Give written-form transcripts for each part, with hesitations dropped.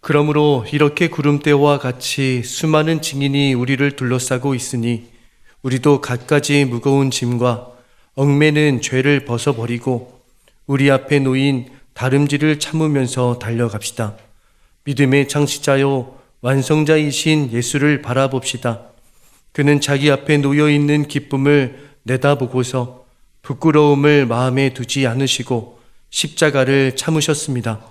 그러므로 이렇게 구름대와 같이 수많은 증인이 우리를 둘러싸고 있으니 우리도 갖가지 무거운 짐과 얽매는 죄를 벗어버리고 우리 앞에 놓인 다름질을 참으면서 달려갑시다. 믿음의 창시자요 완성자이신 예수를 바라봅시다. 그는 자기 앞에 놓여있는 기쁨을 내다보고서 부끄러움을 마음에 두지 않으시고 십자가를 참으셨습니다.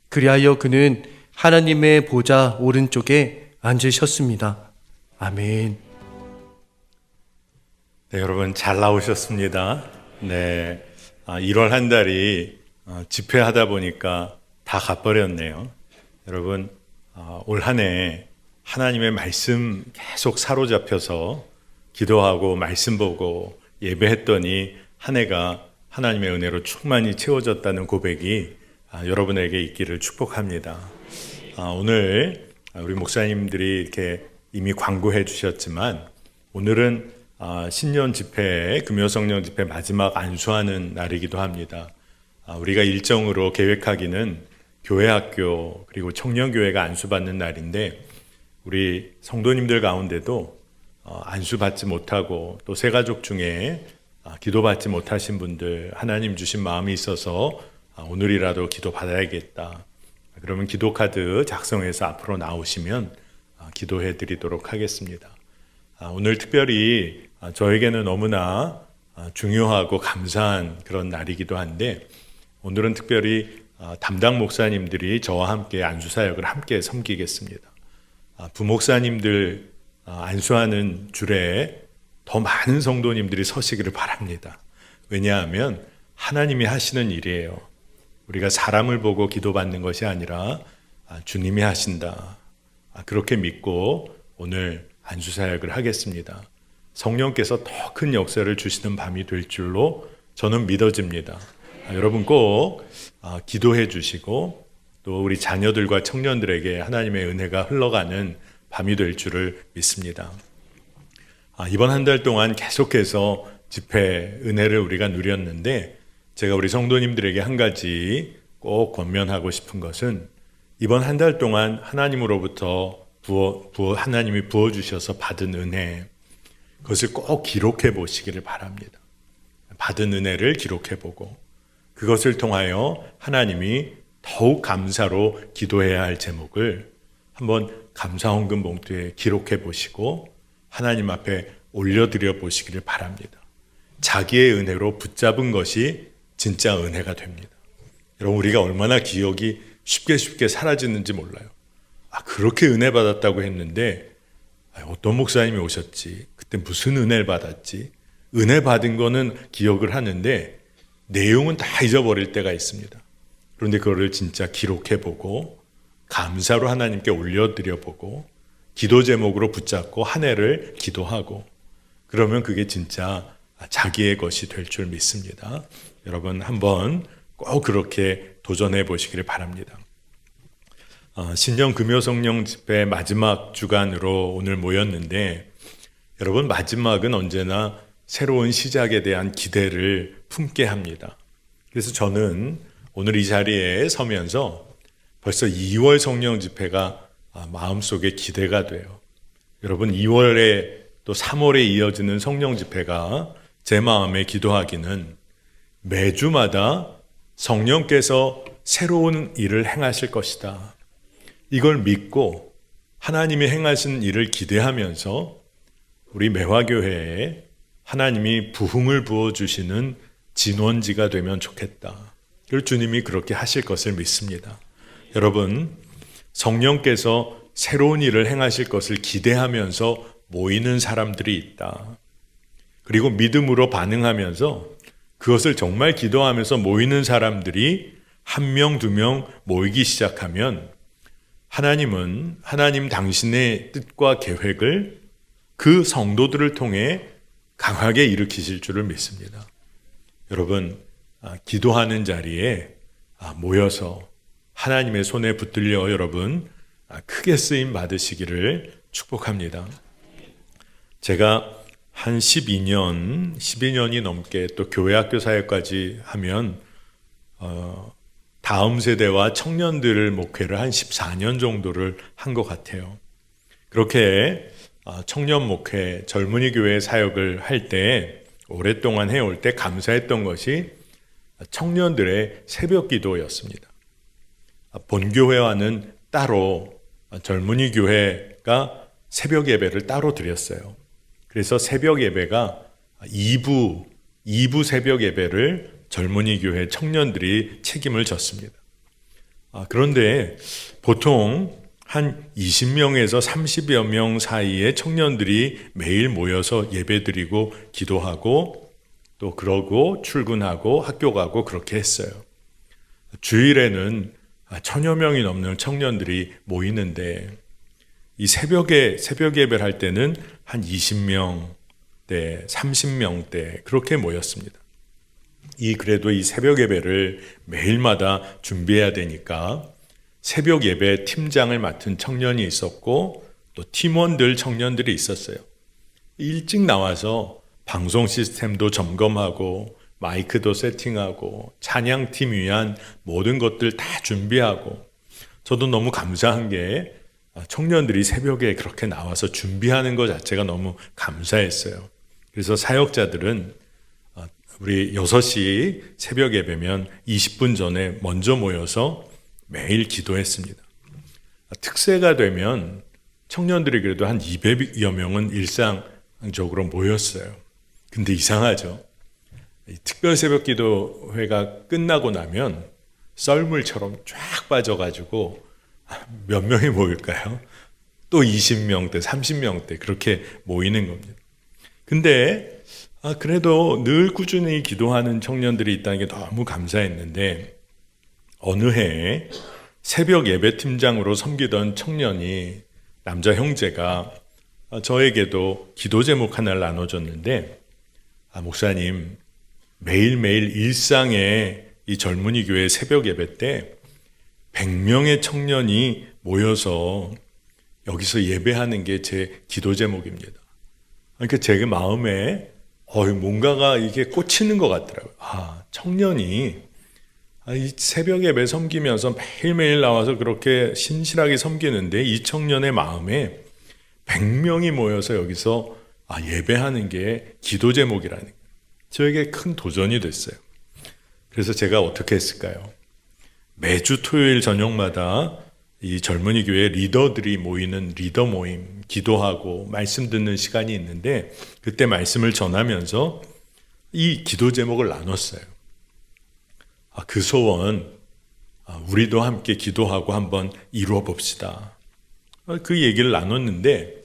그리하여 그는 하나님의 보좌 오른쪽에 앉으셨습니다. 아멘. 네, 여러분 잘 나오셨습니다. 네, 1월 한 달이 집회하다 보니까 다 가버렸네요. 여러분 올 한 해 하나님의 말씀 계속 사로잡혀서 기도하고 말씀 보고 예배했더니 한 해가 하나님의 은혜로 충만히 채워졌다는 고백이 여러분에게 있기를 축복합니다. 오늘 우리 목사님들이 이렇게 이미 광고해 주셨지만 오늘은 신년 집회, 금요성령 집회 마지막 안수하는 날이기도 합니다. 우리가 일정으로 계획하기는 교회 학교 그리고 청년교회가 안수받는 날인데 우리 성도님들 가운데도 안수받지 못하고 또 새가족 중에 기도받지 못하신 분들 하나님 주신 마음이 있어서 오늘이라도 기도받아야겠다. 그러면 기도카드 작성해서 앞으로 나오시면 기도해 드리도록 하겠습니다. 오늘 특별히 저에게는 너무나 중요하고 감사한 그런 날이기도 한데 오늘은 특별히 담당 목사님들이 저와 함께 안수사역을 함께 섬기겠습니다. 부목사님들 안수하는 줄에 더 많은 성도님들이 서시기를 바랍니다. 왜냐하면 하나님이 하시는 일이에요. 우리가 사람을 보고 기도받는 것이 아니라 주님이 하신다. 그렇게 믿고 오늘 안수사역을 하겠습니다. 성령께서 더 큰 역사를 주시는 밤이 될 줄로 저는 믿어집니다. 여러분 꼭 기도해 주시고 또 우리 자녀들과 청년들에게 하나님의 은혜가 흘러가는 밤이 될 줄을 믿습니다. 이번 한 달 동안 계속해서 집회 은혜를 우리가 누렸는데 제가 우리 성도님들에게 한 가지 꼭 권면하고 싶은 것은 이번 한 달 동안 하나님으로부터 하나님이 부어주셔서 받은 은혜 그것을 꼭 기록해 보시기를 바랍니다. 받은 은혜를 기록해 보고 그것을 통하여 하나님이 더욱 감사로 기도해야 할 제목을 한번 감사헌금 봉투에 기록해 보시고 하나님 앞에 올려드려 보시기를 바랍니다. 자기의 은혜로 붙잡은 것이 진짜 은혜가 됩니다. 여러분 우리가 얼마나 기억이 쉽게 사라지는지 몰라요. 그렇게 은혜 받았다고 했는데 어떤 목사님이 오셨지? 그때 무슨 은혜를 받았지? 은혜 받은 거는 기억을 하는데 내용은 다 잊어버릴 때가 있습니다. 그런데 그거를 진짜 기록해보고 감사로 하나님께 올려드려보고 기도 제목으로 붙잡고 한 해를 기도하고 그러면 그게 진짜 자기의 것이 될 줄 믿습니다. 여러분 한번 꼭 그렇게 도전해 보시기를 바랍니다. 신년 금요성령 집회 마지막 주간으로 오늘 모였는데 여러분 마지막은 언제나 새로운 시작에 대한 기대를 품게 합니다. 그래서 저는 오늘 이 자리에 서면서 벌써 2월 성령 집회가 마음속에 기대가 돼요. 여러분 2월에 또 3월에 이어지는 성령 집회가 제 마음에 기도하기는 매주마다 성령께서 새로운 일을 행하실 것이다. 이걸 믿고 하나님이 행하신 일을 기대하면서 우리 매화교회에 하나님이 부흥을 부어주시는 진원지가 되면 좋겠다. 그리고 주님이 그렇게 하실 것을 믿습니다. 여러분 성령께서 새로운 일을 행하실 것을 기대하면서 모이는 사람들이 있다. 그리고 믿음으로 반응하면서 그것을 정말 기도하면서 모이는 사람들이 1명, 2명 모이기 시작하면 하나님은 하나님 당신의 뜻과 계획을 그 성도들을 통해 강하게 일으키실 줄을 믿습니다. 여러분 기도하는 자리에 모여서 하나님의 손에 붙들려 여러분 크게 쓰임 받으시기를 축복합니다. 제가 한 12년이 넘게 또 교회 학교 사역까지 하면 다음 세대와 청년들 목회를 한 14년 정도를 한 것 같아요. 그렇게 청년 목회, 젊은이 교회 사역을 할 때 오랫동안 해올 때 감사했던 것이 청년들의 새벽 기도였습니다. 본교회와는 따로 젊은이 교회가 새벽 예배를 따로 드렸어요. 그래서 새벽 예배가 2부 새벽 예배를 젊은이 교회 청년들이 책임을 졌습니다. 그런데 보통 한 20명에서 30여 명 사이의 청년들이 매일 모여서 예배드리고 기도하고 또 그러고 출근하고 학교 가고 그렇게 했어요. 주일에는 1000여 명이 넘는 청년들이 모이는데 이 새벽 예배를 할 때는 한 20명대, 30명대 그렇게 모였습니다. 그래도 이 새벽 예배를 매일마다 준비해야 되니까 새벽 예배 팀장을 맡은 청년이 있었고 또 팀원들 청년들이 있었어요. 일찍 나와서 방송 시스템도 점검하고 마이크도 세팅하고 찬양팀 위한 모든 것들 다 준비하고 저도 너무 감사한 게 청년들이 새벽에 그렇게 나와서 준비하는 것 자체가 너무 감사했어요. 그래서 사역자들은 우리 6시 새벽 예배면 20분 전에 먼저 모여서 매일 기도했습니다. 특세가 되면 청년들이 그래도 한 200여 명은 일상적으로 모였어요. 근데 이상하죠. 특별 새벽 기도회가 끝나고 나면 썰물처럼 쫙 빠져가지고 몇 명이 모일까요? 또 20명대, 30명대 그렇게 모이는 겁니다. 근데 그래도 늘 꾸준히 기도하는 청년들이 있다는 게 너무 감사했는데 어느 해 새벽 예배팀장으로 섬기던 청년이 남자 형제가 저에게도 기도 제목 하나를 나눠줬는데 목사님 매일매일 일상의 이 젊은이 교회 새벽 예배 때 100명의 청년이 모여서 여기서 예배하는 게 제 기도 제목입니다. 그러니까 제 마음에 뭔가가 이게 꽂히는 것 같더라고요. 청년이 이 새벽 예배 섬기면서 매일매일 나와서 그렇게 신실하게 섬기는데 이 청년의 마음에 100명이 모여서 여기서 예배하는 게 기도 제목이라는 거예요. 저에게 큰 도전이 됐어요. 그래서 제가 어떻게 했을까요? 매주 토요일 저녁마다 이 젊은이 교회 리더들이 모이는 리더 모임, 기도하고 말씀 듣는 시간이 있는데 그때 말씀을 전하면서 이 기도 제목을 나눴어요. 그 소원 우리도 함께 기도하고 한번 이루어 봅시다. 그 얘기를 나눴는데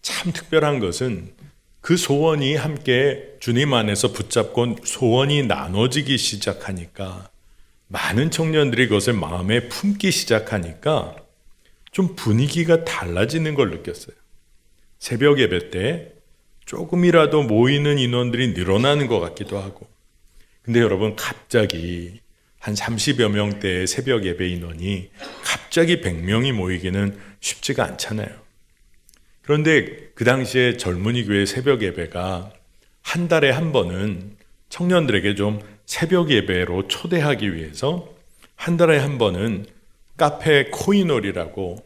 참 특별한 것은 그 소원이 함께 주님 안에서 붙잡고 소원이 나눠지기 시작하니까 많은 청년들이 그것을 마음에 품기 시작하니까 좀 분위기가 달라지는 걸 느꼈어요. 새벽 예배 때 조금이라도 모이는 인원들이 늘어나는 것 같기도 하고. 근데 여러분 갑자기 한 30여 명대의 새벽 예배 인원이 갑자기 100명이 모이기는 쉽지가 않잖아요. 그런데 그 당시에 젊은이 교회 새벽 예배가 한 달에 한 번은 청년들에게 좀 새벽 예배로 초대하기 위해서 한 달에 한 번은 카페 코이놀이라고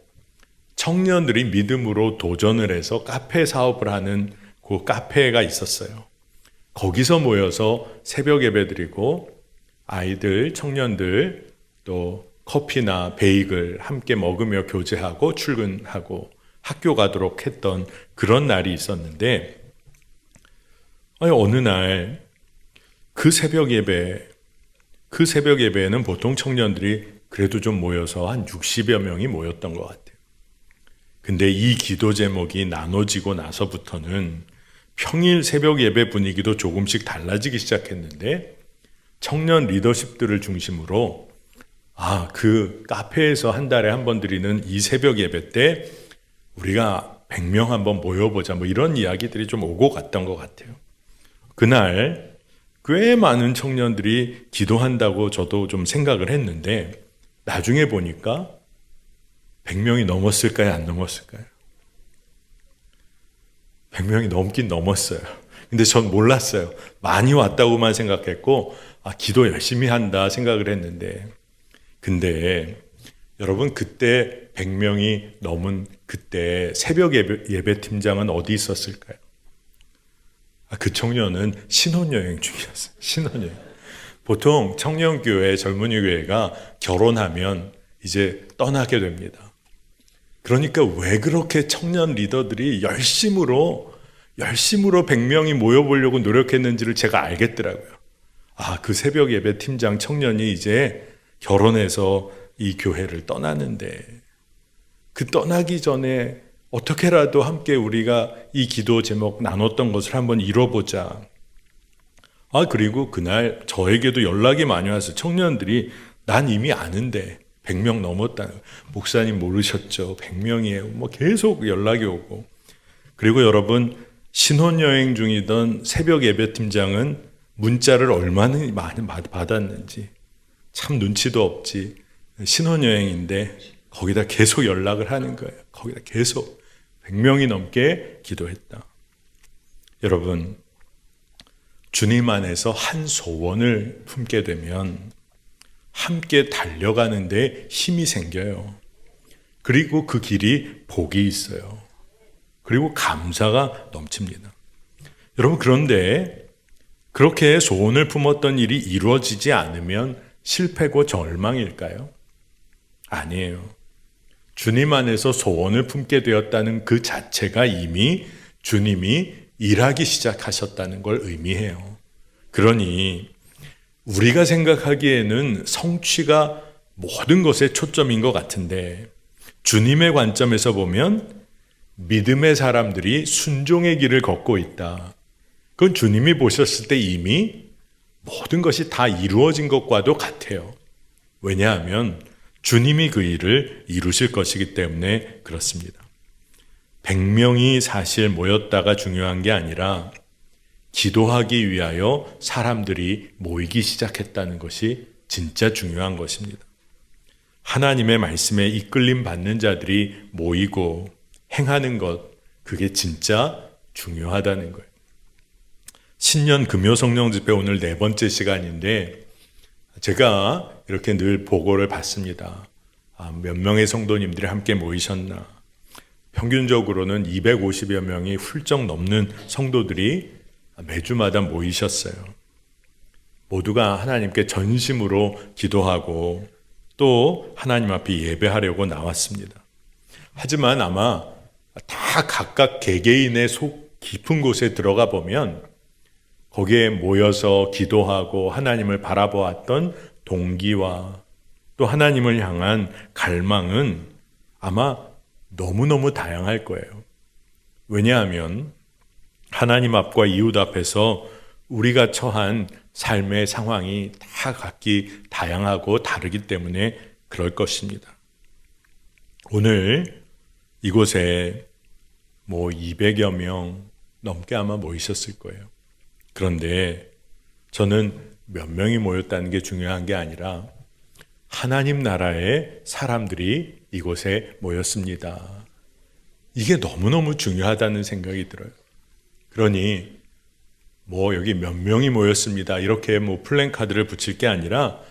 청년들이 믿음으로 도전을 해서 카페 사업을 하는 그 카페가 있었어요. 거기서 모여서 새벽 예배 드리고 아이들, 청년들 또 커피나 베이글 함께 먹으며 교제하고 출근하고 학교 가도록 했던 그런 날이 있었는데 어느 날 그 새벽 예배에는 보통 청년들이 그래도 좀 모여서 한 60여 명이 모였던 것 같아요. 근데 이 기도 제목이 나눠지고 나서부터는 평일 새벽 예배 분위기도 조금씩 달라지기 시작했는데 청년 리더십들을 중심으로 그 카페에서 한 달에 한 번 드리는 이 새벽 예배 때 우리가 100명 한번 모여보자 이런 이야기들이 좀 오고 갔던 것 같아요. 그날 꽤 많은 청년들이 기도한다고 저도 좀 생각을 했는데 나중에 보니까 100명이 넘었을까요? 안 넘었을까요? 100명이 넘긴 넘었어요. 근데 전 몰랐어요. 많이 왔다고만 생각했고 기도 열심히 한다 생각을 했는데 근데 여러분 그때 100명이 넘은 그때 새벽 예배 팀장은 어디 있었을까요? 그 청년은 신혼여행 중이었어요. 신혼여행. 보통 청년교회, 젊은이교회가 결혼하면 이제 떠나게 됩니다. 그러니까 왜 그렇게 청년 리더들이 열심으로 100명이 모여보려고 노력했는지를 제가 알겠더라고요. 그 새벽 예배 팀장 청년이 이제 결혼해서 이 교회를 떠나는데 그 떠나기 전에 어떻게라도 함께 우리가 이 기도 제목 나눴던 것을 한번 이뤄보자. 그리고 그날 저에게도 연락이 많이 와서 청년들이 난 이미 아는데 100명 넘었다는 목사님 모르셨죠? 100명이에요. 계속 연락이 오고. 그리고 여러분 신혼여행 중이던 새벽 예배팀장은 문자를 얼마나 많이 받았는지 참 눈치도 없지. 신혼여행인데 거기다 계속 연락을 하는 거예요. 거기다 계속 100명이 넘게 기도했다. 여러분 주님 안에서 한 소원을 품게 되면 함께 달려가는 데 힘이 생겨요. 그리고 그 길이 복이 있어요. 그리고 감사가 넘칩니다. 여러분 그런데 그렇게 소원을 품었던 일이 이루어지지 않으면 실패고 절망일까요? 아니에요. 주님 안에서 소원을 품게 되었다는 그 자체가 이미 주님이 일하기 시작하셨다는 걸 의미해요. 그러니 우리가 생각하기에는 성취가 모든 것에 초점인 것 같은데 주님의 관점에서 보면 믿음의 사람들이 순종의 길을 걷고 있다. 그건 주님이 보셨을 때 이미 모든 것이 다 이루어진 것과도 같아요. 왜냐하면 주님이 그 일을 이루실 것이기 때문에 그렇습니다. 100명이 사실 모였다가 중요한 게 아니라 기도하기 위하여 사람들이 모이기 시작했다는 것이 진짜 중요한 것입니다. 하나님의 말씀에 이끌림 받는 자들이 모이고 행하는 것, 그게 진짜 중요하다는 거예요. 신년 금요성령 집회 오늘 4번째 시간인데 제가 이렇게 늘 보고를 받습니다. 몇 명의 성도님들이 함께 모이셨나? 평균적으로는 250여 명이 훌쩍 넘는 성도들이 매주마다 모이셨어요. 모두가 하나님께 전심으로 기도하고 또 하나님 앞에 예배하려고 나왔습니다. 하지만 아마 다 각각 개개인의 속 깊은 곳에 들어가 보면 거기에 모여서 기도하고 하나님을 바라보았던 동기와 또 하나님을 향한 갈망은 아마 너무너무 다양할 거예요. 왜냐하면 하나님 앞과 이웃 앞에서 우리가 처한 삶의 상황이 다 각기 다양하고 다르기 때문에 그럴 것입니다. 오늘 이곳에 200여 명 넘게 아마 모이셨을 거예요. 그런데 저는 몇 명이 모였다는 게 중요한 게 아니라 하나님 나라의 사람들이 이곳에 모였습니다. 이게 너무너무 중요하다는 생각이 들어요. 그러니 여기 몇 명이 모였습니다. 이렇게 플랜카드를 붙일 게 아니라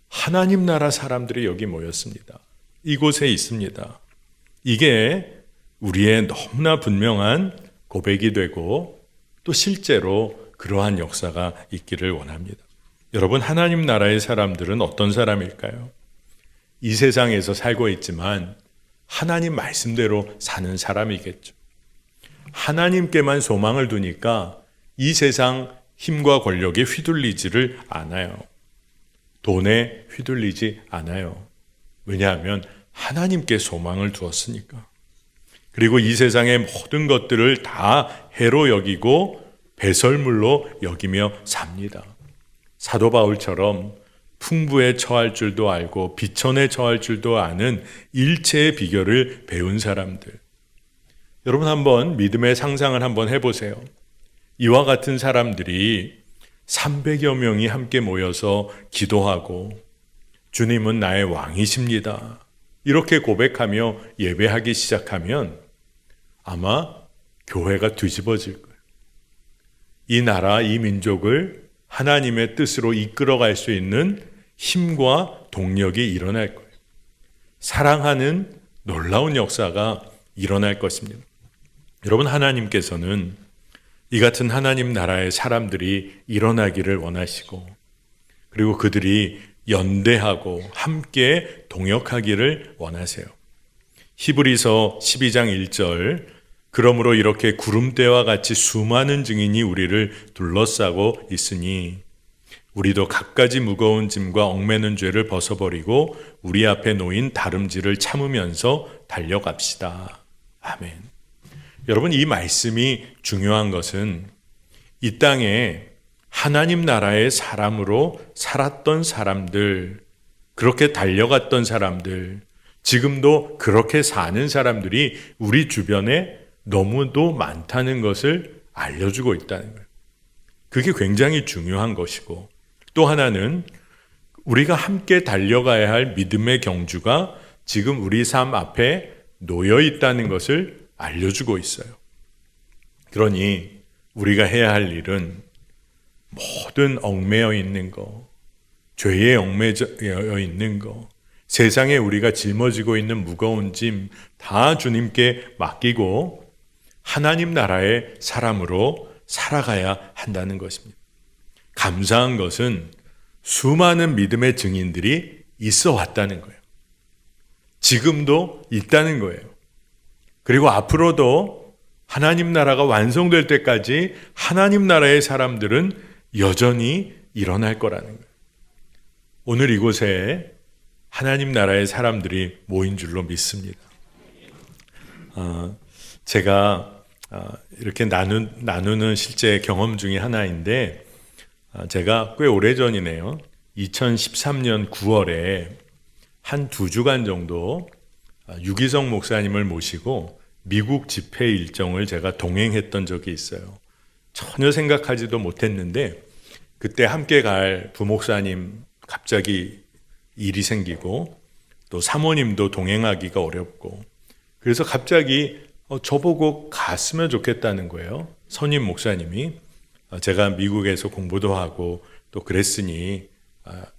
하나님 나라 사람들이 여기 모였습니다. 이곳에 있습니다. 이게 우리의 너무나 분명한 고백이 되고 또 실제로 그러한 역사가 있기를 원합니다. 여러분, 하나님 나라의 사람들은 어떤 사람일까요? 이 세상에서 살고 있지만 하나님 말씀대로 사는 사람이겠죠. 하나님께만 소망을 두니까 이 세상 힘과 권력에 휘둘리지를 않아요. 돈에 휘둘리지 않아요. 왜냐하면 하나님께 소망을 두었으니까. 그리고 이 세상의 모든 것들을 다 해로 여기고 배설물로 여기며 삽니다. 사도 바울처럼 풍부에 처할 줄도 알고 비천에 처할 줄도 아는 일체의 비결을 배운 사람들. 여러분 한번 믿음의 상상을 한번 해보세요. 이와 같은 사람들이 300여 명이 함께 모여서 기도하고 주님은 나의 왕이십니다. 이렇게 고백하며 예배하기 시작하면 아마 교회가 뒤집어질 거예요. 이 나라, 이 민족을 하나님의 뜻으로 이끌어갈 수 있는 힘과 동력이 일어날 거예요. 사랑하는 놀라운 역사가 일어날 것입니다. 여러분, 하나님께서는 이 같은 하나님 나라의 사람들이 일어나기를 원하시고, 그리고 그들이 연대하고 함께 동역하기를 원하세요. 히브리서 12장 1절, 그러므로 이렇게 구름대와 같이 수많은 증인이 우리를 둘러싸고 있으니 우리도 갖가지 무거운 짐과 얽매는 죄를 벗어버리고 우리 앞에 놓인 다름질을 참으면서 달려갑시다. 아멘. 여러분, 이 말씀이 중요한 것은 이 땅에 하나님 나라의 사람으로 살았던 사람들, 그렇게 달려갔던 사람들, 지금도 그렇게 사는 사람들이 우리 주변에 너무도 많다는 것을 알려주고 있다는 거예요. 그게 굉장히 중요한 것이고, 또 하나는 우리가 함께 달려가야 할 믿음의 경주가 지금 우리 삶 앞에 놓여 있다는 것을 알려주고 있어요. 그러니 우리가 해야 할 일은 모든 얽매여 있는 거, 죄에 얽매여 있는 거, 세상에 우리가 짊어지고 있는 무거운 짐 다 주님께 맡기고 하나님 나라의 사람으로 살아가야 한다는 것입니다. 감사한 것은 수많은 믿음의 증인들이 있어 왔다는 거예요. 지금도 있다는 거예요. 그리고 앞으로도 하나님 나라가 완성될 때까지 하나님 나라의 사람들은 여전히 일어날 거라는 거예요. 오늘 이곳에 하나님 나라의 사람들이 모인 줄로 믿습니다. 제가 이렇게 나누는 실제 경험 중에 하나인데, 제가 꽤 오래전이네요. 2013년 9월에 한 2주간 정도 유기성 목사님을 모시고 미국 집회 일정을 제가 동행했던 적이 있어요. 전혀 생각하지도 못했는데 그때 함께 갈 부목사님 갑자기 일이 생기고 또 사모님도 동행하기가 어렵고, 그래서 갑자기 저보고 갔으면 좋겠다는 거예요. 선임 목사님이. 제가 미국에서 공부도 하고 또 그랬으니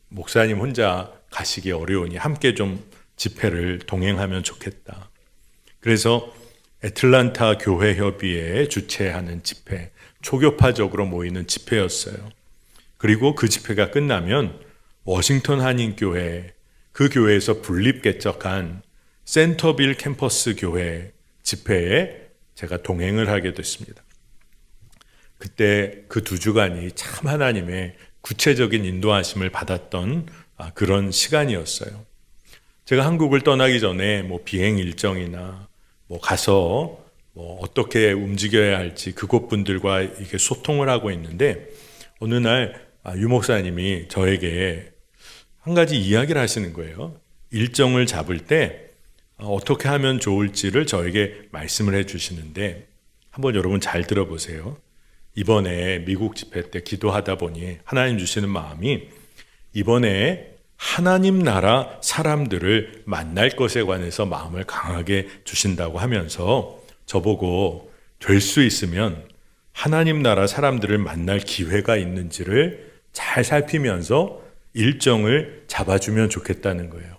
목사님 혼자 가시기 어려우니 함께 좀 집회를 동행하면 좋겠다. 그래서 애틀란타 교회 협의회에 주최하는 집회, 초교파적으로 모이는 집회였어요. 그리고 그 집회가 끝나면 워싱턴 한인교회, 그 교회에서 분립 개척한 센터빌 캠퍼스 교회 집회에 제가 동행을 하게 됐습니다. 그때 그 2주간이 참 하나님의 구체적인 인도하심을 받았던 그런 시간이었어요. 제가 한국을 떠나기 전에 비행 일정이나 가서 어떻게 움직여야 할지 그곳 분들과 이렇게 소통을 하고 있는데, 어느 날 유 목사님이 저에게 한 가지 이야기를 하시는 거예요. 일정을 잡을 때 어떻게 하면 좋을지를 저에게 말씀을 해주시는데, 한번 여러분 잘 들어보세요. 이번에 미국 집회 때 기도하다 보니 하나님 주시는 마음이, 이번에 하나님 나라 사람들을 만날 것에 관해서 마음을 강하게 주신다고 하면서 저보고 될 수 있으면 하나님 나라 사람들을 만날 기회가 있는지를 잘 살피면서 일정을 잡아주면 좋겠다는 거예요.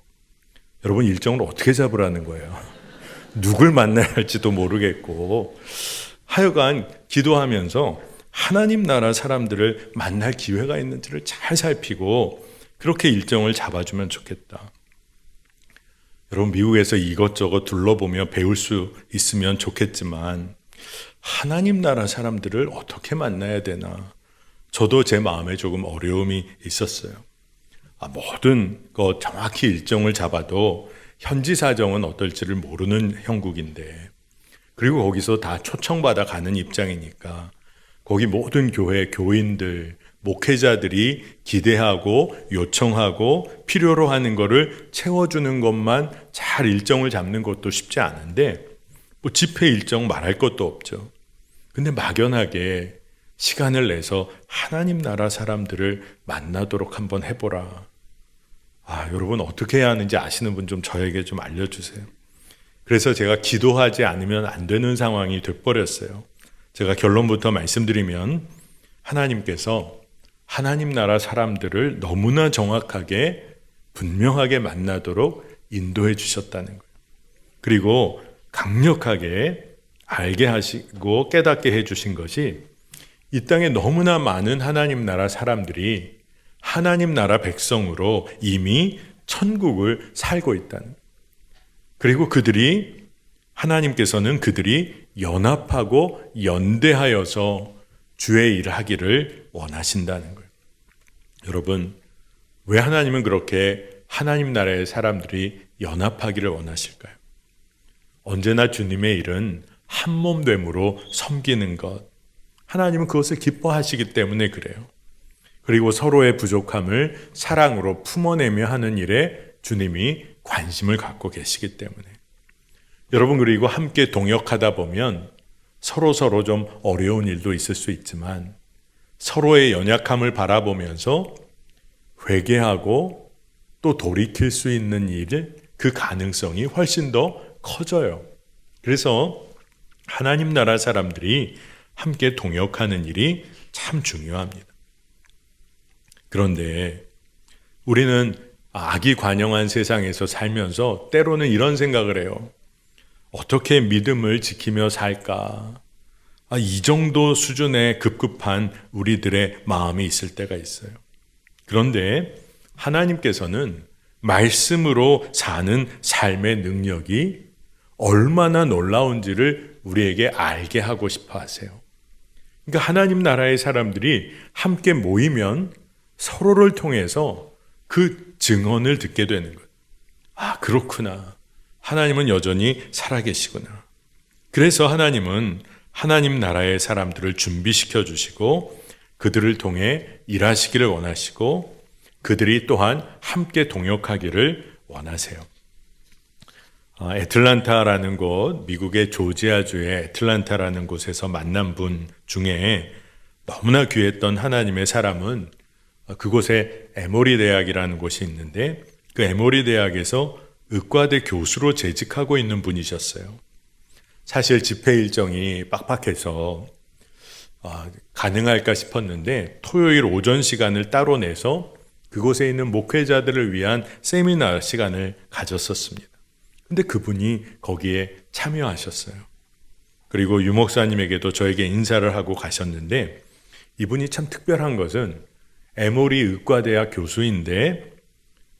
여러분, 일정을 어떻게 잡으라는 거예요? 누굴 만나야 할지도 모르겠고, 하여간 기도하면서 하나님 나라 사람들을 만날 기회가 있는지를 잘 살피고 그렇게 일정을 잡아주면 좋겠다. 여러분, 미국에서 이것저것 둘러보며 배울 수 있으면 좋겠지만 하나님 나라 사람들을 어떻게 만나야 되나, 저도 제 마음에 조금 어려움이 있었어요. 모든 것 정확히 일정을 잡아도 현지 사정은 어떨지를 모르는 형국인데, 그리고 거기서 다 초청받아 가는 입장이니까 거기 모든 교회 교인들, 목회자들이 기대하고 요청하고 필요로 하는 거를 채워주는 것만 잘 일정을 잡는 것도 쉽지 않은데, 집회 일정 말할 것도 없죠. 근데 막연하게 시간을 내서 하나님 나라 사람들을 만나도록 한번 해보라. 여러분, 어떻게 해야 하는지 아시는 분 좀 저에게 좀 알려주세요. 그래서 제가 기도하지 않으면 안 되는 상황이 돼버렸어요. 제가 결론부터 말씀드리면, 하나님께서 하나님 나라 사람들을 너무나 정확하게 분명하게 만나도록 인도해 주셨다는 거예요. 그리고 강력하게 알게 하시고 깨닫게 해 주신 것이 이 땅에 너무나 많은 하나님 나라 사람들이 하나님 나라 백성으로 이미 천국을 살고 있다는 거예요. 그리고 하나님께서는 그들이 연합하고 연대하여서 주의 일을 하기를 원하신다는 거예요. 여러분, 왜 하나님은 그렇게 하나님 나라의 사람들이 연합하기를 원하실까요? 언제나 주님의 일은 한몸됨으로 섬기는 것, 하나님은 그것을 기뻐하시기 때문에 그래요. 그리고 서로의 부족함을 사랑으로 품어내며 하는 일에 주님이 관심을 갖고 계시기 때문에. 여러분, 그리고 함께 동역하다 보면 서로 좀 어려운 일도 있을 수 있지만 서로의 연약함을 바라보면서 회개하고 또 돌이킬 수 있는 일, 그 가능성이 훨씬 더 커져요. 그래서 하나님 나라 사람들이 함께 동역하는 일이 참 중요합니다. 그런데 우리는 악이 관영한 세상에서 살면서 때로는 이런 생각을 해요. 어떻게 믿음을 지키며 살까? 이 정도 수준의 급급한 우리들의 마음이 있을 때가 있어요. 그런데 하나님께서는 말씀으로 사는 삶의 능력이 얼마나 놀라운지를 우리에게 알게 하고 싶어 하세요. 그러니까 하나님 나라의 사람들이 함께 모이면 서로를 통해서 그 증언을 듣게 되는 거예요. 그렇구나. 하나님은 여전히 살아계시구나. 그래서 하나님은 하나님 나라의 사람들을 준비시켜 주시고 그들을 통해 일하시기를 원하시고 그들이 또한 함께 동역하기를 원하세요. 애틀란타라는 곳, 미국의 조지아주의 애틀란타라는 곳에서 만난 분 중에 너무나 귀했던 하나님의 사람은 그곳에 에모리 대학이라는 곳이 있는데 그 에모리 대학에서 의과대 교수로 재직하고 있는 분이셨어요. 사실 집회 일정이 빡빡해서 가능할까 싶었는데 토요일 오전 시간을 따로 내서 그곳에 있는 목회자들을 위한 세미나 시간을 가졌었습니다. 근데 그분이 거기에 참여하셨어요. 그리고 유 목사님에게도 저에게 인사를 하고 가셨는데 이분이 참 특별한 것은 에모리 의과대학 교수인데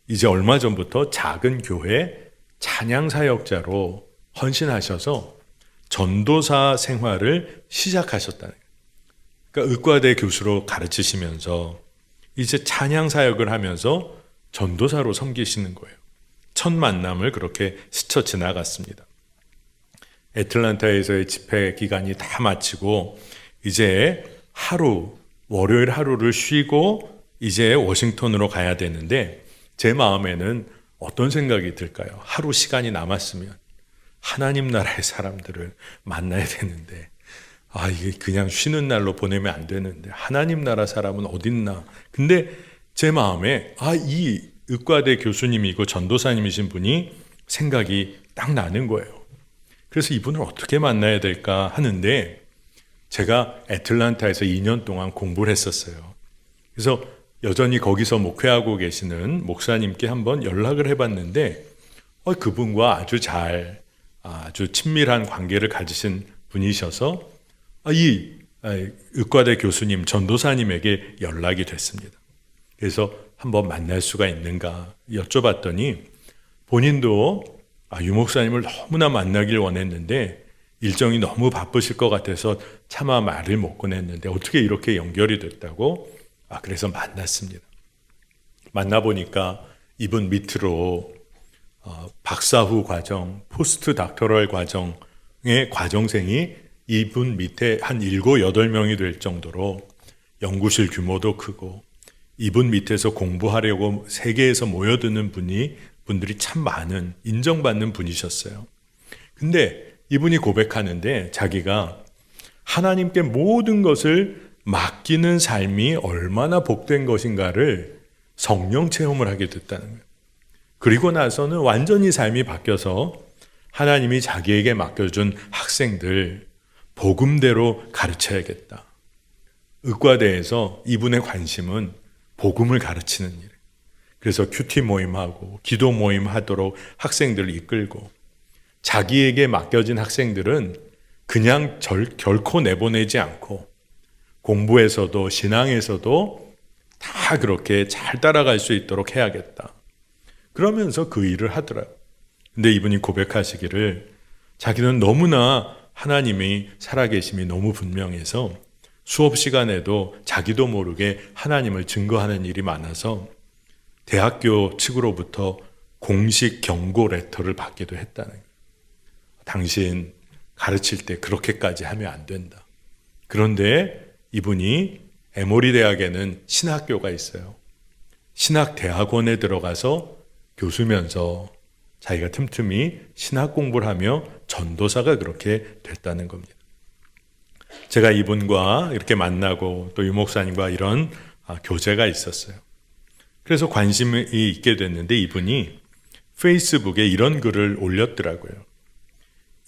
이제 얼마 전부터 작은 교회 찬양사역자로 헌신하셔서 전도사 생활을 시작하셨다는 거예요. 그러니까 의과대 교수로 가르치시면서 이제 찬양사역을 하면서 전도사로 섬기시는 거예요. 첫 만남을 그렇게 스쳐 지나갔습니다. 애틀란타에서의 집회 기간이 다 마치고 이제 월요일 하루를 쉬고 이제 워싱턴으로 가야 되는데 제 마음에는 어떤 생각이 들까요? 하루 시간이 남았으면 하나님 나라의 사람들을 만나야 되는데 이게 그냥 쉬는 날로 보내면 안 되는데 하나님 나라 사람은 어딨나? 근데 제 마음에 이 의과대 교수님이고 전도사님이신 분이 생각이 딱 나는 거예요. 그래서 이분을 어떻게 만나야 될까 하는데 제가 애틀란타에서 2년 동안 공부를 했었어요. 그래서 여전히 거기서 목회하고 계시는 목사님께 한번 연락을 해봤는데 그분과 아주 친밀한 관계를 가지신 분이셔서 이 의과대 교수님 전도사님에게 연락이 됐습니다. 그래서 한번 만날 수가 있는가 여쭤봤더니 본인도 유 목사님을 너무나 만나길 원했는데 일정이 너무 바쁘실 것 같아서 차마 말을 못 꺼냈는데 어떻게 이렇게 연결이 됐다고? 그래서 만났습니다. 만나보니까 이분 밑으로 박사 후 과정, 포스트 닥터럴 과정의 과정생이 이분 밑에 한 7, 8명이 될 정도로 연구실 규모도 크고 이분 밑에서 공부하려고 세계에서 모여드는 분들이 참 많은 인정받는 분이셨어요. 근데 이분이 고백하는데 자기가 하나님께 모든 것을 맡기는 삶이 얼마나 복된 것인가를 성령 체험을 하게 됐다는 거예요. 그리고 나서는 완전히 삶이 바뀌어서 하나님이 자기에게 맡겨준 학생들 복음대로 가르쳐야겠다. 의과대에서 이분의 관심은 복음을 가르치는 일. 그래서 큐티 모임하고 기도 모임 하도록 학생들을 이끌고 자기에게 맡겨진 학생들은 그냥 결코 내보내지 않고 공부에서도 신앙에서도 다 그렇게 잘 따라갈 수 있도록 해야겠다. 그러면서 그 일을 하더라고요. 근데 이분이 고백하시기를 자기는 너무나 하나님이 살아계심이 너무 분명해서 수업 시간에도 자기도 모르게 하나님을 증거하는 일이 많아서 대학교 측으로부터 공식 경고 레터를 받기도 했다는 거예요. 당신 가르칠 때 그렇게까지 하면 안 된다. 그런데 이분이 에모리 대학에는 신학교가 있어요. 신학대학원에 들어가서 교수면서 자기가 틈틈이 신학 공부를 하며 전도사가 그렇게 됐다는 겁니다. 제가 이분과 이렇게 만나고 또 유 목사님과 이런 교제가 있었어요. 그래서 관심이 있게 됐는데 이분이 페이스북에 이런 글을 올렸더라고요.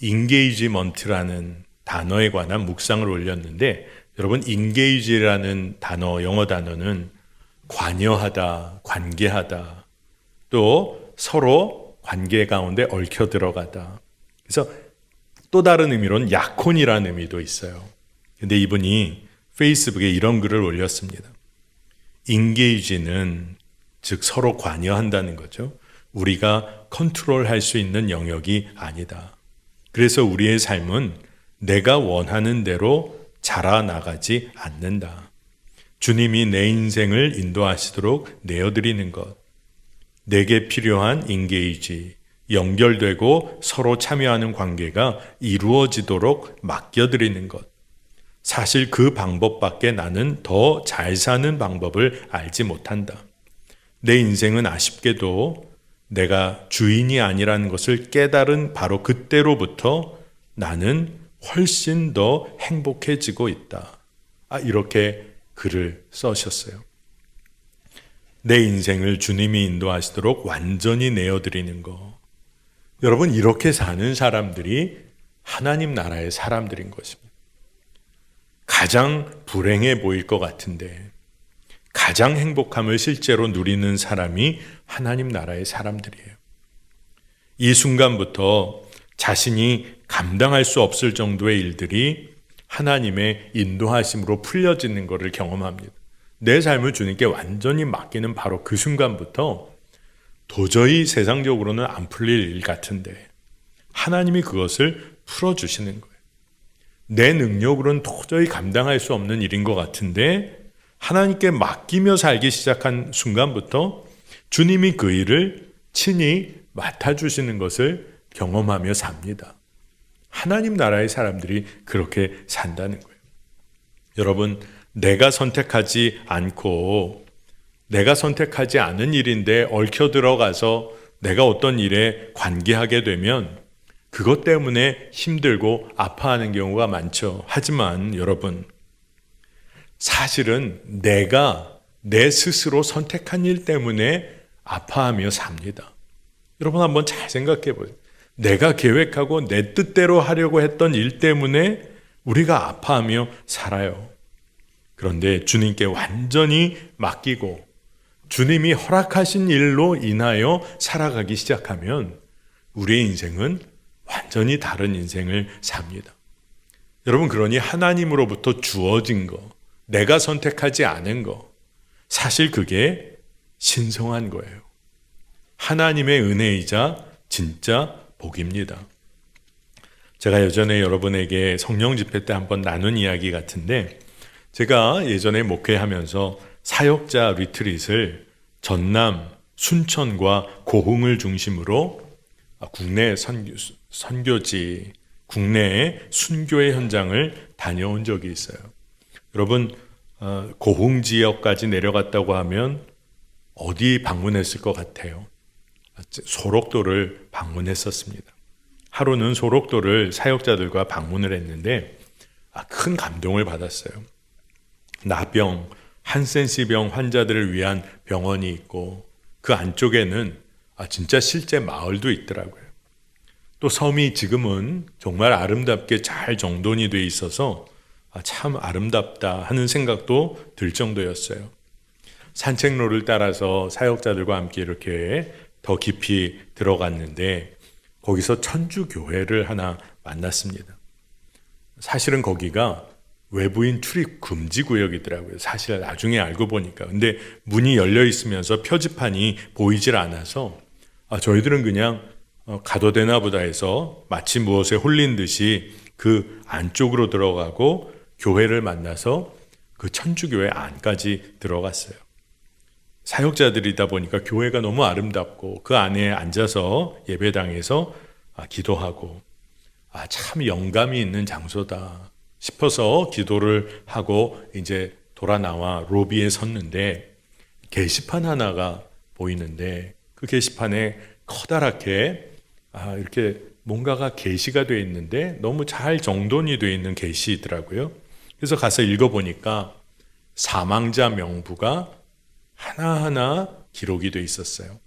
인게이지먼트라는 단어에 관한 묵상을 올렸는데 여러분 인게이지라는 단어, 영어 단어는 관여하다, 관계하다, 또 서로 관계 가운데 얽혀 들어가다. 그래서 또 다른 의미로는 약혼이라는 의미도 있어요. 근데 이분이 페이스북에 이런 글을 올렸습니다. 인게이지는 즉 서로 관여한다는 거죠. 우리가 컨트롤할 수 있는 영역이 아니다. 그래서 우리의 삶은 내가 원하는 대로 자라나가지 않는다. 주님이 내 인생을 인도하시도록 내어드리는 것, 내게 필요한 인게이지, 연결되고 서로 참여하는 관계가 이루어지도록 맡겨드리는 것. 사실 그 방법밖에 나는 더 잘 사는 방법을 알지 못한다. 내 인생은 아쉽게도 내가 주인이 아니라는 것을 깨달은 바로 그때로부터 나는 훨씬 더 행복해지고 있다. 이렇게 글을 써셨어요. 내 인생을 주님이 인도하시도록 완전히 내어드리는 것. 여러분, 이렇게 사는 사람들이 하나님 나라의 사람들인 것입니다. 가장 불행해 보일 것 같은데 가장 행복함을 실제로 누리는 사람이 하나님 나라의 사람들이에요. 이 순간부터 자신이 감당할 수 없을 정도의 일들이 하나님의 인도하심으로 풀려지는 것을 경험합니다. 내 삶을 주님께 완전히 맡기는 바로 그 순간부터 도저히 세상적으로는 안 풀릴 일 같은데 하나님이 그것을 풀어주시는 거예요. 내 능력으로는 도저히 감당할 수 없는 일인 것 같은데 하나님께 맡기며 살기 시작한 순간부터 주님이 그 일을 친히 맡아주시는 것을 경험하며 삽니다. 하나님 나라의 사람들이 그렇게 산다는 거예요. 여러분, 내가 선택하지 않고 내가 선택하지 않은 일인데 얽혀 들어가서 내가 어떤 일에 관계하게 되면 그것 때문에 힘들고 아파하는 경우가 많죠. 하지만 여러분, 사실은 내가 내 스스로 선택한 일 때문에 아파하며 삽니다. 여러분 한번 잘 생각해 보세요. 내가 계획하고 내 뜻대로 하려고 했던 일 때문에 우리가 아파하며 살아요. 그런데 주님께 완전히 맡기고 주님이 허락하신 일로 인하여 살아가기 시작하면 우리의 인생은 완전히 다른 인생을 삽니다. 여러분, 그러니 하나님으로부터 주어진 거, 내가 선택하지 않은 거, 사실 그게 신성한 거예요. 하나님의 은혜이자 진짜 복입니다. 제가 예전에 여러분에게 성령 집회 때 한번 나눈 이야기 같은데, 제가 예전에 목회하면서 사역자 리트릿을 전남, 순천과 고흥을 중심으로 국내 선교지, 국내의 순교의 현장을 다녀온 적이 있어요. 여러분, 고흥 지역까지 내려갔다고 하면 어디 방문했을 것 같아요? 소록도를 방문했었습니다. 하루는 소록도를 사역자들과 방문을 했는데 큰 감동을 받았어요. 나병, 한센시병 환자들을 위한 병원이 있고 그 안쪽에는 진짜 실제 마을도 있더라고요. 또 섬이 지금은 정말 아름답게 잘 정돈이 돼 있어서 참 아름답다 하는 생각도 들 정도였어요. 산책로를 따라서 사역자들과 함께 이렇게 더 깊이 들어갔는데 거기서 천주교회를 하나 만났습니다. 사실은 거기가 외부인 출입 금지 구역이더라고요. 사실 나중에 알고 보니까. 근데 문이 열려 있으면서 표지판이 보이질 않아서 저희들은 그냥 가도 되나 보다 해서 마치 무엇에 홀린 듯이 그 안쪽으로 들어가고 교회를 만나서 그 천주교회 안까지 들어갔어요. 사역자들이다 보니까 교회가 너무 아름답고 그 안에 앉아서 예배당에서 기도하고 참 영감이 있는 장소다 싶어서 기도를 하고 이제 돌아 나와 로비에 섰는데 게시판 하나가 보이는데 그 게시판에 커다랗게 이렇게 뭔가가 게시가 되어 있는데 너무 잘 정돈이 되어 있는 게시더라고요. 그래서 가서 읽어보니까 사망자 명부가 하나하나 기록이 되어 있었어요.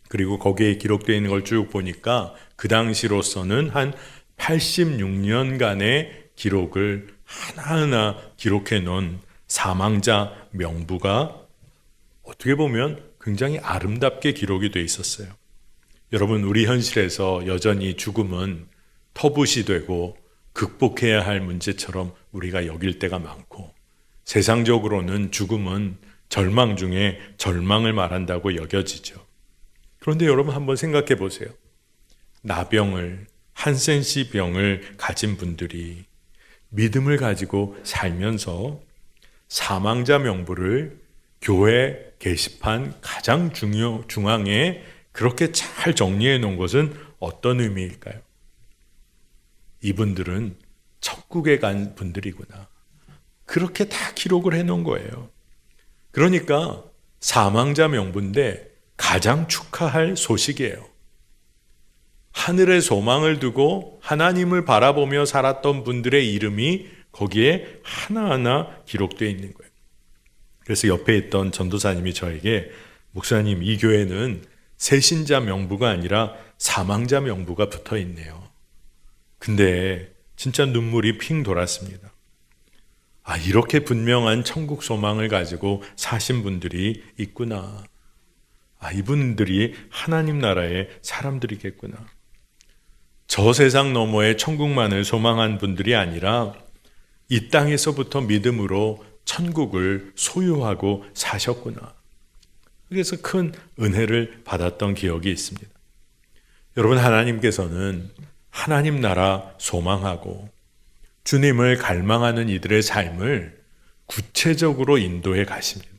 그리고 거기에 기록되어 있는 걸 쭉 보니까 그 당시로서는 한 86년간의 기록을 하나하나 기록해 놓은 사망자 명부가 어떻게 보면 굉장히 아름답게 기록이 되어 있었어요. 여러분, 우리 현실에서 여전히 죽음은 터부시되고 극복해야 할 문제처럼 우리가 여길 때가 많고, 세상적으로는 죽음은 절망 중에 절망을 말한다고 여겨지죠. 그런데 여러분 한번 생각해 보세요. 나병을, 한센시 병을 가진 분들이 믿음을 가지고 살면서 사망자 명부를 교회 게시판 가장 중앙에 그렇게 잘 정리해 놓은 것은 어떤 의미일까요? 이분들은 천국에 간 분들이구나. 그렇게 다 기록을 해 놓은 거예요. 그러니까 사망자 명부인데 가장 축하할 소식이에요. 하늘의 소망을 두고 하나님을 바라보며 살았던 분들의 이름이 거기에 하나하나 기록되어 있는 거예요. 그래서 옆에 있던 전도사님이 저에게, 목사님, 이 교회는 세신자 명부가 아니라 사망자 명부가 붙어 있네요. 근데 진짜 눈물이 핑 돌았습니다. 이렇게 분명한 천국 소망을 가지고 사신 분들이 있구나. 이분들이 하나님 나라의 사람들이겠구나. 저 세상 너머의 천국만을 소망한 분들이 아니라 이 땅에서부터 믿음으로 천국을 소유하고 사셨구나. 그래서 큰 은혜를 받았던 기억이 있습니다. 여러분, 하나님께서는 하나님 나라 소망하고 주님을 갈망하는 이들의 삶을 구체적으로 인도해 가십니다.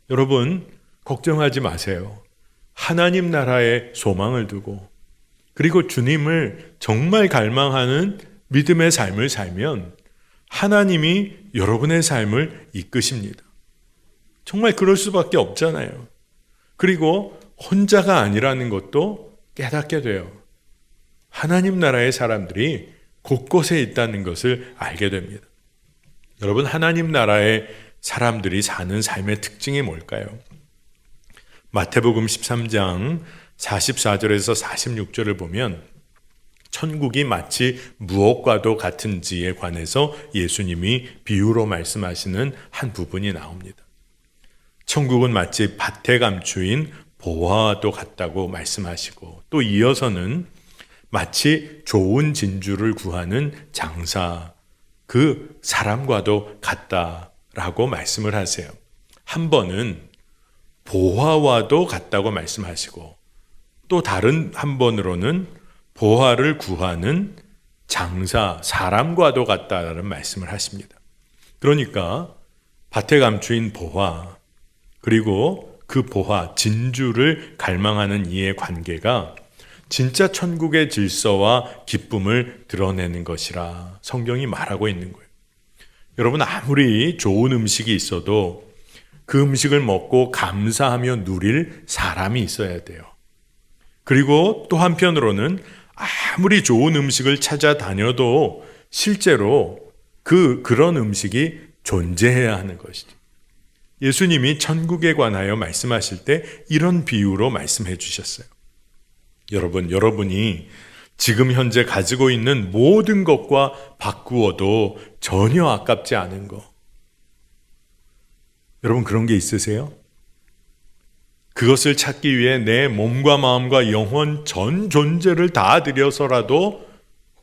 여러분, 걱정하지 마세요. 하나님 나라에 소망을 두고 그리고 주님을 정말 갈망하는 믿음의 삶을 살면 하나님이 여러분의 삶을 이끄십니다. 정말 그럴 수밖에 없잖아요. 그리고 혼자가 아니라는 것도 깨닫게 돼요. 하나님 나라의 사람들이 곳곳에 있다는 것을 알게 됩니다. 여러분, 하나님 나라의 사람들이 사는 삶의 특징이 뭘까요? 마태복음 13장 44절에서 46절을 보면 천국이 마치 무엇과도 같은지에 관해서 예수님이 비유로 말씀하시는 한 부분이 나옵니다. 천국은 마치 밭에 감추인 보화와도 같다고 말씀하시고, 또 이어서는 마치 좋은 진주를 구하는 장사, 그 사람과도 같다라고 말씀을 하세요. 한 번은 보화와도 같다고 말씀하시고, 또 다른 한 번으로는 보화를 구하는 장사, 사람과도 같다라는 말씀을 하십니다. 그러니까 밭에 감추인 보화, 그리고 그 보화, 진주를 갈망하는 이의 관계가 진짜 천국의 질서와 기쁨을 드러내는 것이라 성경이 말하고 있는 거예요. 여러분, 아무리 좋은 음식이 있어도 그 음식을 먹고 감사하며 누릴 사람이 있어야 돼요. 그리고 또 한편으로는 아무리 좋은 음식을 찾아다녀도 실제로 그런 음식이 존재해야 하는 것이죠. 예수님이 천국에 관하여 말씀하실 때 이런 비유로 말씀해 주셨어요. 여러분, 여러분이 지금 현재 가지고 있는 모든 것과 바꾸어도 전혀 아깝지 않은 것. 여러분 그런 게 있으세요? 그것을 찾기 위해 내 몸과 마음과 영혼 전 존재를 다 들여서라도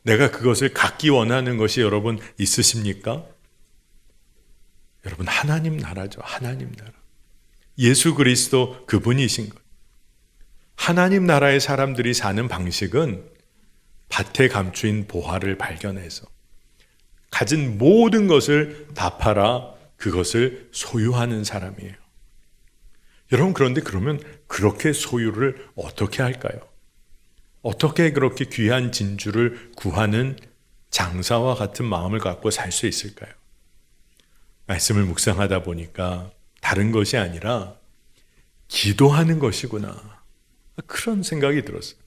내가 그것을 갖기 원하는 것이 여러분 있으십니까? 여러분 하나님 나라죠. 하나님 나라. 예수 그리스도 그분이신 것. 하나님 나라의 사람들이 사는 방식은 밭에 감추인 보화를 발견해서 가진 모든 것을 다 팔아 그것을 소유하는 사람이에요. 여러분 그런데 그러면 그렇게 소유를 어떻게 할까요? 어떻게 그렇게 귀한 진주를 구하는 장사와 같은 마음을 갖고 살 수 있을까요? 말씀을 묵상하다 보니까 다른 것이 아니라 기도하는 것이구나. 그런 생각이 들었어요.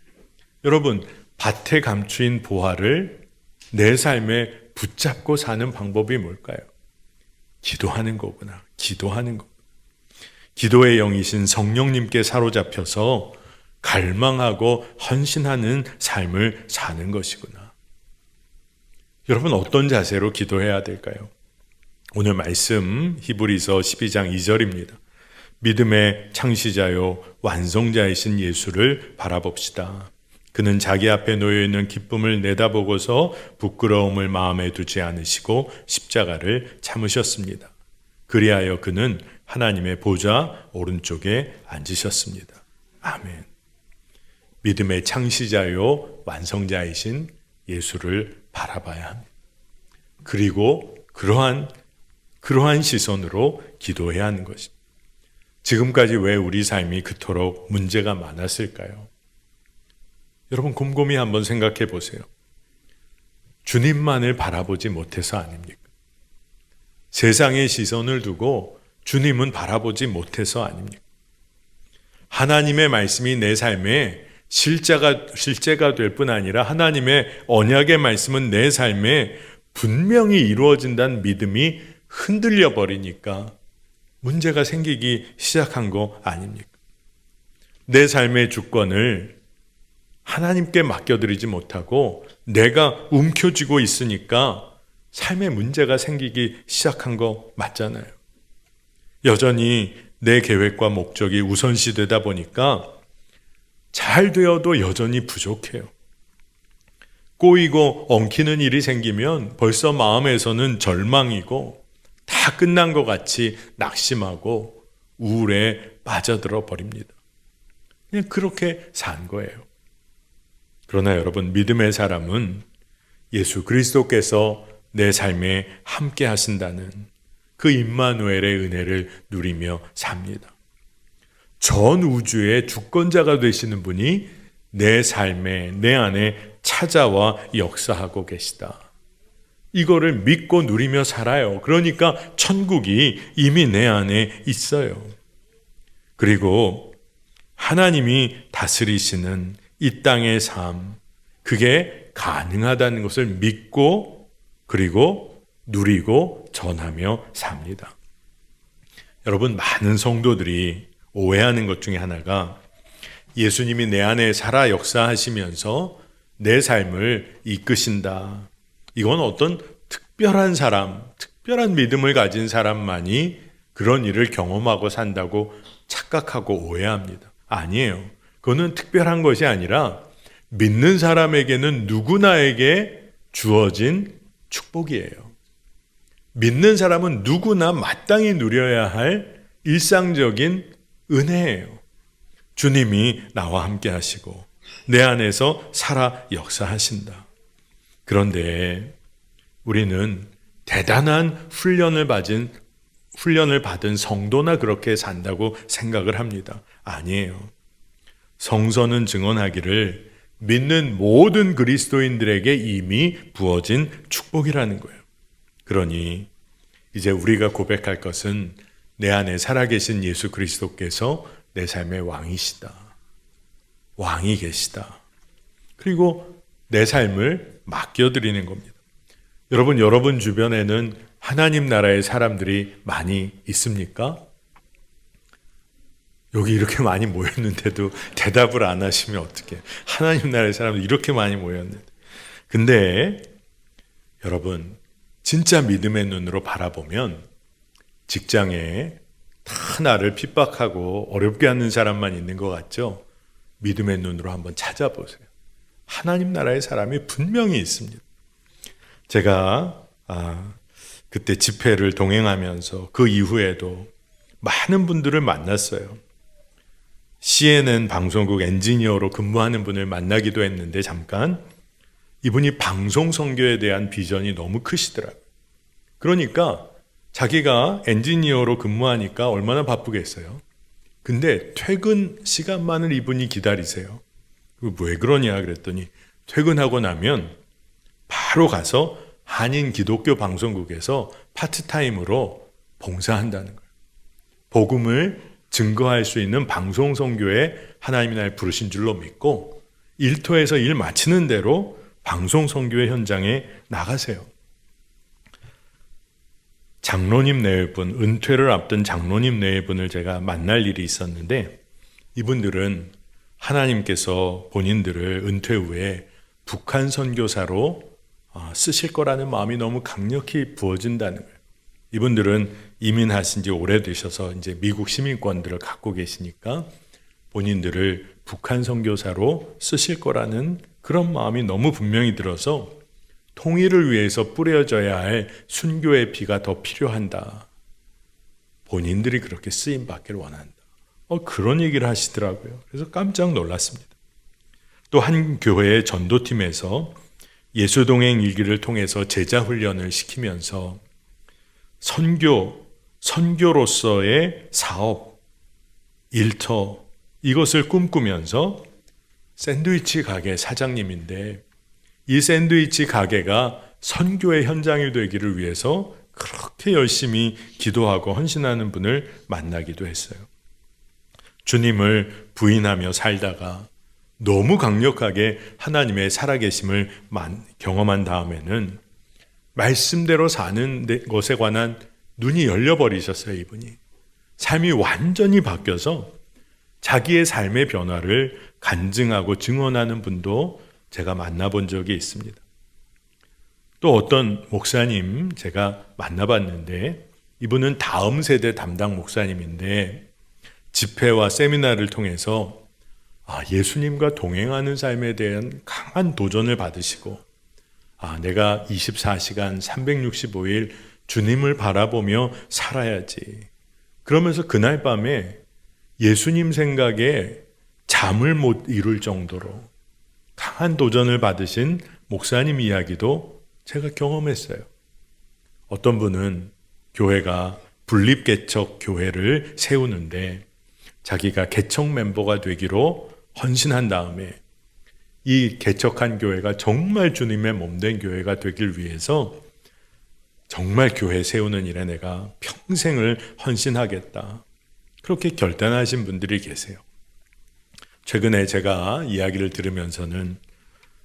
여러분, 밭에 감추인 보화를 내 삶에 붙잡고 사는 방법이 뭘까요? 기도하는 거구나. 기도하는 거. 기도의 영이신 성령님께 사로잡혀서 갈망하고 헌신하는 삶을 사는 것이구나. 여러분 어떤 자세로 기도해야 될까요? 오늘 말씀 히브리서 12장 2절입니다. 믿음의 창시자요 완성자이신 예수를 바라봅시다. 그는 자기 앞에 놓여있는 기쁨을 내다보고서 부끄러움을 마음에 두지 않으시고 십자가를 참으셨습니다. 그리하여 그는 하나님의 보좌 오른쪽에 앉으셨습니다. 아멘. 믿음의 창시자요 완성자이신 예수를 바라봐야 합니다. 그리고 그러한 시선으로 기도해야 하는 것입니다. 지금까지 왜 우리 삶이 그토록 문제가 많았을까요? 여러분 곰곰이 한번 생각해 보세요. 주님만을 바라보지 못해서 아닙니까? 세상의 시선을 두고 주님은 바라보지 못해서 아닙니까? 하나님의 말씀이 내 삶에 실제가 될 뿐 아니라 하나님의 언약의 말씀은 내 삶에 분명히 이루어진다는 믿음이 흔들려 버리니까 문제가 생기기 시작한 거 아닙니까? 내 삶의 주권을 하나님께 맡겨드리지 못하고 내가 움켜쥐고 있으니까 삶의 문제가 생기기 시작한 거 맞잖아요. 여전히 내 계획과 목적이 우선시되다 보니까 잘 되어도 여전히 부족해요. 꼬이고 엉키는 일이 생기면 벌써 마음에서는 절망이고 다 끝난 것 같이 낙심하고 우울에 빠져들어 버립니다. 그냥 그렇게 산 거예요. 그러나 여러분 믿음의 사람은 예수 그리스도께서 내 삶에 함께 하신다는 그 임마누엘의 은혜를 누리며 삽니다. 전 우주의 주권자가 되시는 분이 내 삶에 내 안에 찾아와 역사하고 계시다. 이거를 믿고 누리며 살아요. 그러니까 천국이 이미 내 안에 있어요. 그리고 하나님이 다스리시는 이 땅의 삶, 그게 가능하다는 것을 믿고 그리고 누리고 전하며 삽니다. 여러분 많은 성도들이 오해하는 것 중에 하나가 예수님이 내 안에 살아 역사하시면서 내 삶을 이끄신다. 이건 어떤 특별한 사람, 특별한 믿음을 가진 사람만이 그런 일을 경험하고 산다고 착각하고 오해합니다. 아니에요. 그거는 특별한 것이 아니라 믿는 사람에게는 누구나에게 주어진 축복이에요. 믿는 사람은 누구나 마땅히 누려야 할 일상적인 은혜예요. 주님이 나와 함께 하시고 내 안에서 살아 역사하신다. 그런데 우리는 대단한 훈련을 받은 성도나 그렇게 산다고 생각을 합니다. 아니에요. 성서는 증언하기를 믿는 모든 그리스도인들에게 이미 부어진 축복이라는 거예요. 그러니 이제 우리가 고백할 것은 내 안에 살아계신 예수 그리스도께서 내 삶의 왕이시다. 왕이 계시다. 그리고 내 삶을 맡겨드리는 겁니다. 여러분 주변에는 하나님 나라의 사람들이 많이 있습니까? 여기 이렇게 많이 모였는데도 대답을 안 하시면 어떡해. 하나님 나라의 사람들 이렇게 많이 모였는데. 근데 여러분, 진짜 믿음의 눈으로 바라보면 직장에 다 나를 핍박하고 어렵게 하는 사람만 있는 것 같죠? 믿음의 눈으로 한번 찾아보세요. 하나님 나라의 사람이 분명히 있습니다. 제가 그때 집회를 동행하면서 그 이후에도 많은 분들을 만났어요. CNN 방송국 엔지니어로 근무하는 분을 만나기도 했는데 잠깐 이분이 방송 선교에 대한 비전이 너무 크시더라고요. 그러니까 자기가 엔지니어로 근무하니까 얼마나 바쁘겠어요. 근데 퇴근 시간만을 이분이 기다리세요. 왜 그러냐 그랬더니 퇴근하고 나면 바로 가서 한인 기독교 방송국에서 파트타임으로 봉사한다는 거예요. 복음을 증거할 수 있는 방송 선교에 하나님이 날 부르신 줄로 믿고 일터에서 일 마치는 대로 방송 선교의 현장에 나가세요. 장로님 네 분, 은퇴를 앞둔 장로님 네 분을 제가 만날 일이 있었는데 이분들은 하나님께서 본인들을 은퇴 후에 북한 선교사로 쓰실 거라는 마음이 너무 강력히 부어진다는 거예요. 이분들은 이민하신 지 오래되셔서 이제 미국 시민권들을 갖고 계시니까 본인들을 북한 선교사로 쓰실 거라는 그런 마음이 너무 분명히 들어서 통일을 위해서 뿌려져야 할 순교의 피가 더 필요한다. 본인들이 그렇게 쓰임 받기를 원한다. 그런 얘기를 하시더라고요. 그래서 깜짝 놀랐습니다. 또 한 교회의 전도팀에서 예수동행 일기를 통해서 제자 훈련을 시키면서 선교로서의 사업, 일터 이것을 꿈꾸면서 샌드위치 가게 사장님인데 이 샌드위치 가게가 선교의 현장이 되기를 위해서 그렇게 열심히 기도하고 헌신하는 분을 만나기도 했어요. 주님을 부인하며 살다가 너무 강력하게 하나님의 살아계심을 경험한 다음에는 말씀대로 사는 것에 관한 눈이 열려버리셨어요. 이분이 삶이 완전히 바뀌어서 자기의 삶의 변화를 간증하고 증언하는 분도 제가 만나본 적이 있습니다. 또 어떤 목사님 제가 만나봤는데 이분은 다음 세대 담당 목사님인데 집회와 세미나를 통해서 예수님과 동행하는 삶에 대한 강한 도전을 받으시고 내가 24시간 365일 주님을 바라보며 살아야지. 그러면서 그날 밤에 예수님 생각에 잠을 못 이룰 정도로 강한 도전을 받으신 목사님 이야기도 제가 경험했어요. 어떤 분은 교회가 분립개척 교회를 세우는데 자기가 개척 멤버가 되기로 헌신한 다음에 이 개척한 교회가 정말 주님의 몸된 교회가 되길 위해서 정말 교회 세우는 일에 내가 평생을 헌신하겠다. 그렇게 결단하신 분들이 계세요. 최근에 제가 이야기를 들으면서는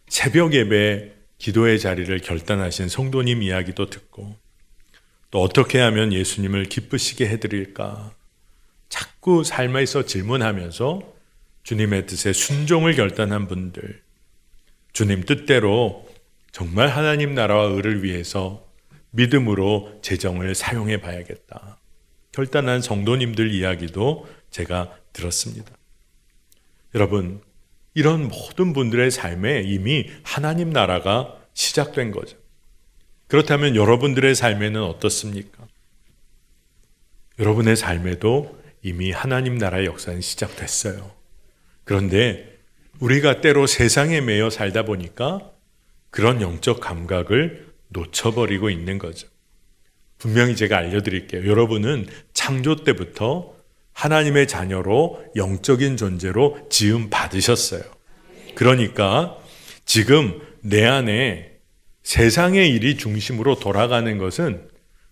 새벽 예배 기도의 자리를 결단하신 성도님 이야기도 듣고 또 어떻게 하면 예수님을 기쁘시게 해드릴까 자꾸 삶에서 질문하면서 주님의 뜻에 순종을 결단한 분들, 주님 뜻대로 정말 하나님 나라와 의를 위해서 믿음으로 재정을 사용해 봐야겠다. 결단한 성도님들 이야기도 제가 들었습니다. 여러분, 이런 모든 분들의 삶에 이미 하나님 나라가 시작된 거죠. 그렇다면 여러분들의 삶에는 어떻습니까? 여러분의 삶에도 이미 하나님 나라의 역사는 시작됐어요. 그런데 우리가 때로 세상에 매여 살다 보니까 그런 영적 감각을 놓쳐버리고 있는 거죠. 분명히 제가 알려드릴게요. 여러분은 창조 때부터 하나님의 자녀로 영적인 존재로 지음 받으셨어요. 그러니까 지금 내 안에 세상의 일이 중심으로 돌아가는 것은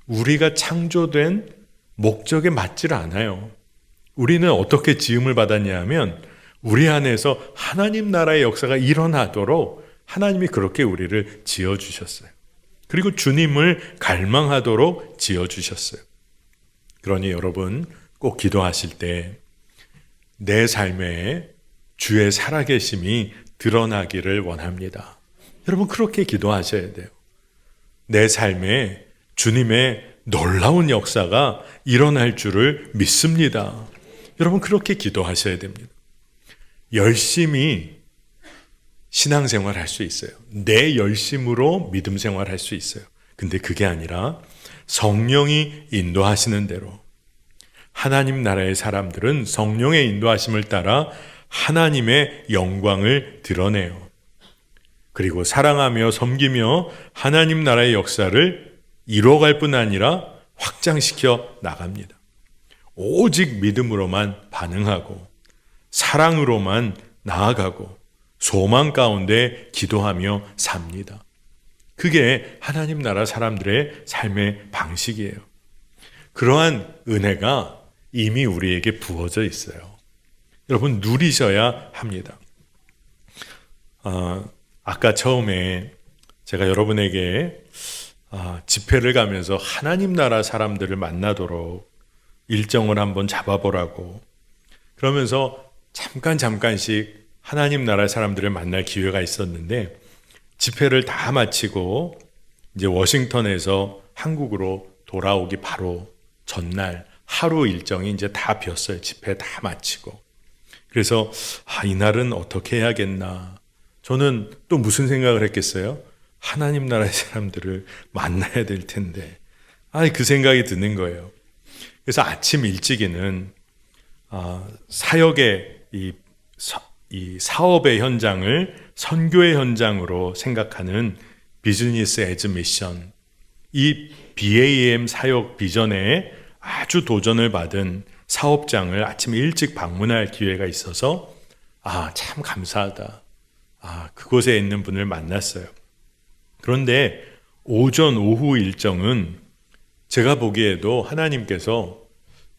우리가 창조된 목적에 맞질 않아요. 우리는 어떻게 지음을 받았냐 하면 우리 안에서 하나님 나라의 역사가 일어나도록 하나님이 그렇게 우리를 지어주셨어요. 그리고 주님을 갈망하도록 지어주셨어요. 그러니 여러분 꼭 기도하실 때 내 삶에 주의 살아계심이 드러나기를 원합니다. 여러분 그렇게 기도하셔야 돼요. 내 삶에 주님의 놀라운 역사가 일어날 줄을 믿습니다. 여러분 그렇게 기도하셔야 됩니다. 열심히 신앙생활 할 수 있어요. 내 열심으로 믿음 생활 할 수 있어요. 근데 그게 아니라 성령이 인도하시는 대로, 하나님 나라의 사람들은 성령의 인도하심을 따라 하나님의 영광을 드러내요. 그리고 사랑하며 섬기며 하나님 나라의 역사를 이루어갈 뿐 아니라 확장시켜 나갑니다. 오직 믿음으로만 반응하고 사랑으로만 나아가고 소망 가운데 기도하며 삽니다. 그게 하나님 나라 사람들의 삶의 방식이에요. 그러한 은혜가 이미 우리에게 부어져 있어요. 여러분 누리셔야 합니다. 아까 처음에 제가 여러분에게 집회를 가면서 하나님 나라 사람들을 만나도록 일정을 한번 잡아보라고, 그러면서 잠깐씩 하나님 나라 사람들을 만날 기회가 있었는데, 집회를 다 마치고 이제 워싱턴에서 한국으로 돌아오기 바로 전날 하루 일정이 이제 다 비었어요. 집회 다 마치고. 그래서 이날은 어떻게 해야겠나. 저는 또 무슨 생각을 했겠어요? 하나님 나라의 사람들을 만나야 될 텐데. 그 생각이 드는 거예요. 그래서 아침 일찍이는 사역의 이 사업의 현장을 선교의 현장으로 생각하는 비즈니스 에즈 미션, 이 BAM 사역 비전에 아주 도전을 받은 사업장을 아침 일찍 방문할 기회가 있어서 참 감사하다. 그곳에 있는 분을 만났어요. 그런데 오전 오후 일정은 제가 보기에도 하나님께서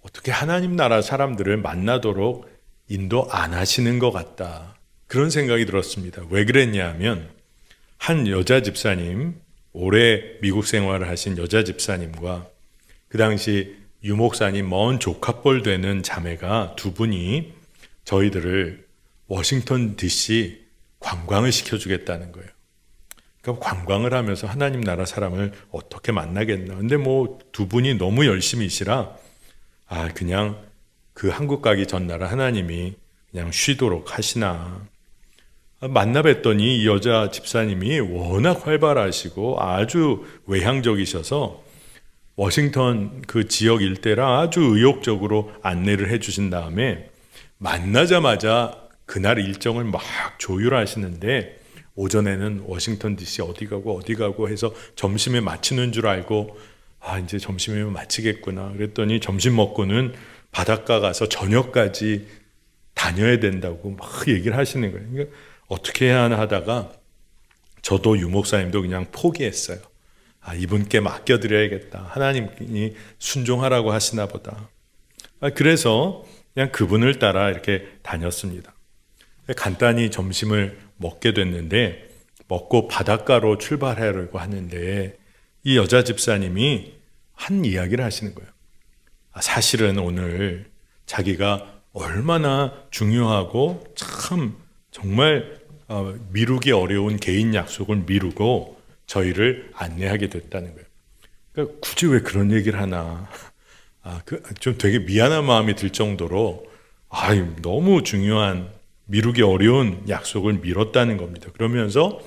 어떻게 하나님 나라 사람들을 만나도록 인도 안 하시는 것 같다. 그런 생각이 들었습니다. 왜 그랬냐면 한 여자 집사님, 오래 미국 생활을 하신 여자 집사님과 그 당시 유목사님 먼 조카뻘 되는 자매가 두 분이 저희들을 워싱턴 DC 관광을 시켜주겠다는 거예요. 그러니까 관광을 하면서 하나님 나라 사람을 어떻게 만나겠나. 근데 두 분이 너무 열심히시라 그냥 그 한국 가기 전날은 하나님이 그냥 쉬도록 하시나. 만나 뵀더니 이 여자 집사님이 워낙 활발하시고 아주 외향적이셔서 워싱턴 그 지역 일대라 아주 의욕적으로 안내를 해주신 다음에 만나자마자 그날 일정을 막 조율하시는데, 오전에는 워싱턴 DC 어디 가고 해서 점심에 마치는 줄 알고 이제 점심이면 마치겠구나. 그랬더니 점심 먹고는 바닷가 가서 저녁까지 다녀야 된다고 막 얘기를 하시는 거예요. 그러니까 어떻게 해야 하나 하다가 저도 유목사님도 그냥 포기했어요. 이분께 맡겨드려야겠다. 하나님이 순종하라고 하시나 보다. 그래서 그냥 그분을 따라 이렇게 다녔습니다. 간단히 점심을 먹게 됐는데, 먹고 바닷가로 출발하려고 하는데 이 여자 집사님이 한 이야기를 하시는 거예요. 사실은 오늘 자기가 얼마나 중요하고 참 정말 미루기 어려운 개인 약속을 미루고 저희를 안내하게 됐다는 거예요. 그러니까 굳이 왜 그런 얘기를 하나. 좀 되게 미안한 마음이 들 정도로 너무 중요한 미루기 어려운 약속을 미뤘다는 겁니다. 그러면서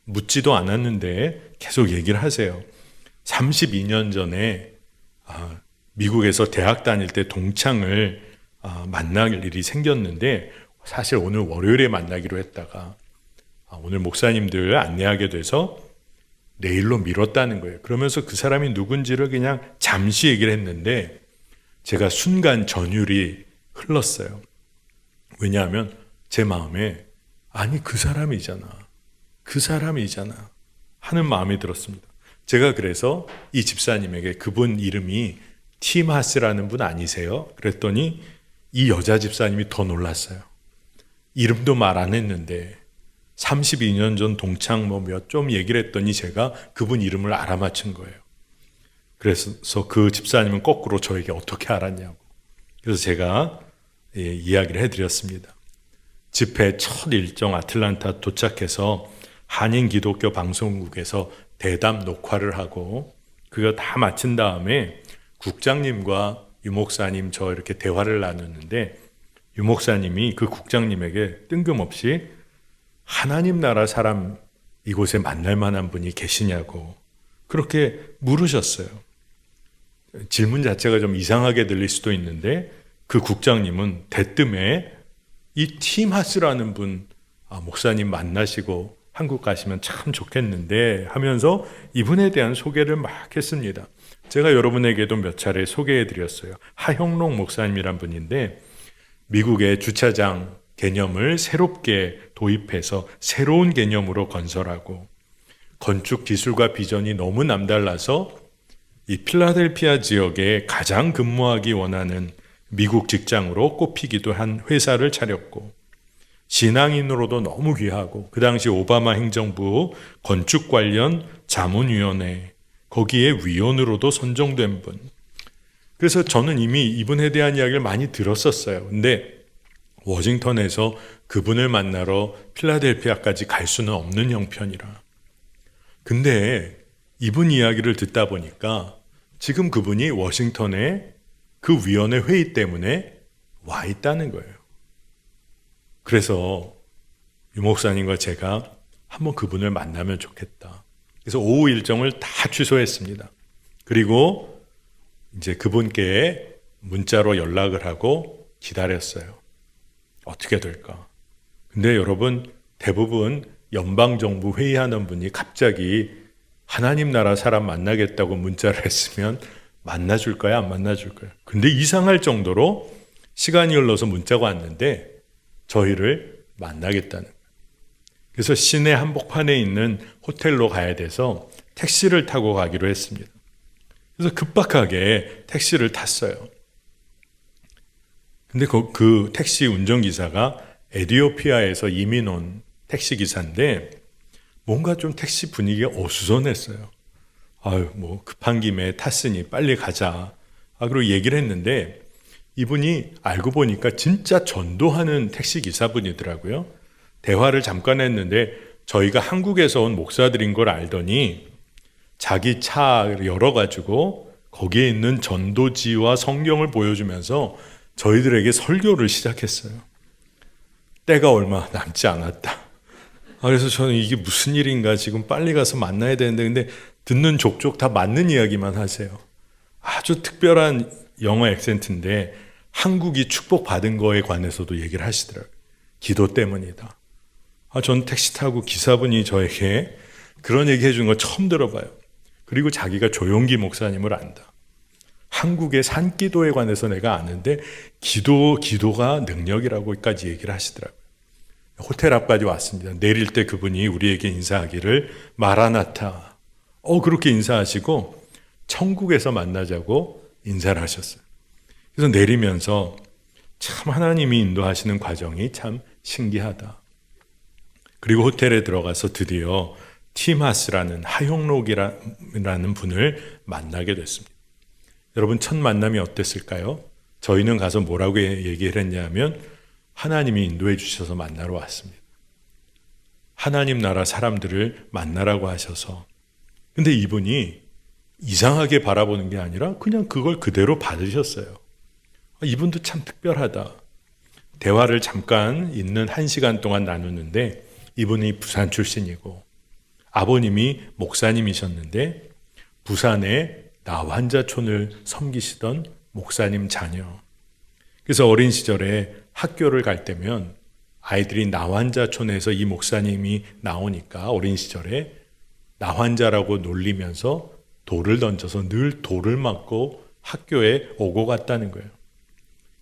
묻지도 않았는데 계속 얘기를 하세요. 32년 전에 미국에서 대학 다닐 때 동창을 만날 일이 생겼는데, 사실 오늘 월요일에 만나기로 했다가 오늘 목사님들 안내하게 돼서 내일로 미뤘다는 거예요. 그러면서 그 사람이 누군지를 그냥 잠시 얘기를 했는데 제가 순간 전율이 흘렀어요. 왜냐하면 제 마음에 그 사람이잖아 하는 마음이 들었습니다. 제가 그래서 이 집사님에게 그분 이름이 팀 하스라는 분 아니세요? 그랬더니 이 여자 집사님이 더 놀랐어요. 이름도 말 안 했는데 32년 전 동창 몇 좀 얘기를 했더니 제가 그분 이름을 알아맞힌 거예요. 그래서 그 집사님은 거꾸로 저에게 어떻게 알았냐고. 그래서 제가 이야기를 해드렸습니다. 집회 첫 일정 아틀란타 도착해서 한인 기독교 방송국에서 대담 녹화를 하고 그거 다 마친 다음에 국장님과 유목사님 저 이렇게 대화를 나누는데 유목사님이 그 국장님에게 뜬금없이 하나님 나라 사람 이곳에 만날 만한 분이 계시냐고 그렇게 물으셨어요. 질문 자체가 좀 이상하게 들릴 수도 있는데 그 국장님은 대뜸에 이 팀 하스라는 분 목사님 만나시고 한국 가시면 참 좋겠는데 하면서 이분에 대한 소개를 막 했습니다. 제가 여러분에게도 몇 차례 소개해 드렸어요. 하형록 목사님이란 분인데 미국의 주차장 개념을 새롭게 도입해서 새로운 개념으로 건설하고 건축 기술과 비전이 너무 남달라서 이 필라델피아 지역에 가장 근무하기 원하는 미국 직장으로 꼽히기도 한 회사를 차렸고 신앙인으로도 너무 귀하고 그 당시 오바마 행정부 건축 관련 자문위원회 거기에 위원으로도 선정된 분. 그래서 저는 이미 이분에 대한 이야기를 많이 들었었어요. 근데 워싱턴에서 그분을 만나러 필라델피아까지 갈 수는 없는 형편이라. 근데 이분 이야기를 듣다 보니까 지금 그분이 워싱턴에 그 위원회 회의 때문에 와 있다는 거예요. 그래서 유 목사님과 제가 한번 그분을 만나면 좋겠다. 그래서 오후 일정을 다 취소했습니다. 그리고 이제 그분께 문자로 연락을 하고 기다렸어요. 어떻게 될까? 근데 여러분 대부분 연방정부 회의하는 분이 갑자기 하나님 나라 사람 만나겠다고 문자를 했으면 만나줄 거야 안 만나줄 거야. 근데 이상할 정도로 시간이 흘러서 문자가 왔는데 저희를 만나겠다는 거예요. 그래서 시내 한복판에 있는 호텔로 가야 돼서 택시를 타고 가기로 했습니다. 그래서 급박하게 택시를 탔어요. 근데 그 택시 운전기사가 에티오피아에서 이민 온 택시기사인데 뭔가 좀 택시 분위기가 어수선했어요. 아유, 뭐 급한 김에 탔으니 빨리 가자. 그리고 얘기를 했는데 이분이 알고 보니까 진짜 전도하는 택시 기사분이더라고요. 대화를 잠깐 했는데 저희가 한국에서 온 목사들인 걸 알더니 자기 차 열어가지고 거기에 있는 전도지와 성경을 보여주면서 저희들에게 설교를 시작했어요. 때가 얼마 남지 않았다. 그래서 저는 이게 무슨 일인가 지금 빨리 가서 만나야 되는데 근데 듣는 족족 다 맞는 이야기만 하세요. 아주 특별한 영어 액센트인데 한국이 축복받은 거에 관해서도 얘기를 하시더라고요. 기도 때문이다. 전 택시 타고 기사분이 저에게 그런 얘기 해준 거 처음 들어봐요. 그리고 자기가 조용기 목사님을 안다. 한국의 산기도에 관해서 내가 아는데 기도가 능력이라고까지 얘기를 하시더라고요. 호텔 앞까지 왔습니다. 내릴 때 그분이 우리에게 인사하기를 마라나타. 그렇게 인사하시고 천국에서 만나자고 인사를 하셨어요. 그래서 내리면서 참 하나님이 인도하시는 과정이 참 신기하다. 그리고 호텔에 들어가서 드디어 티마스라는 하용록이라는 분을 만나게 됐습니다. 여러분 첫 만남이 어땠을까요? 저희는 가서 뭐라고 얘기를 했냐면 하나님이 인도해 주셔서 만나러 왔습니다. 하나님 나라 사람들을 만나라고 하셔서 근데 이분이 이상하게 바라보는 게 아니라 그냥 그걸 그대로 받으셨어요. 이분도 참 특별하다. 대화를 잠깐 있는 1시간 동안 나누는데 이분이 부산 출신이고 아버님이 목사님이셨는데 부산에 나환자촌을 섬기시던 목사님 자녀. 그래서 어린 시절에 학교를 갈 때면 아이들이 나환자촌에서 이 목사님이 나오니까 어린 시절에 나환자라고 놀리면서 돌을 던져서 늘 돌을 맞고 학교에 오고 갔다는 거예요.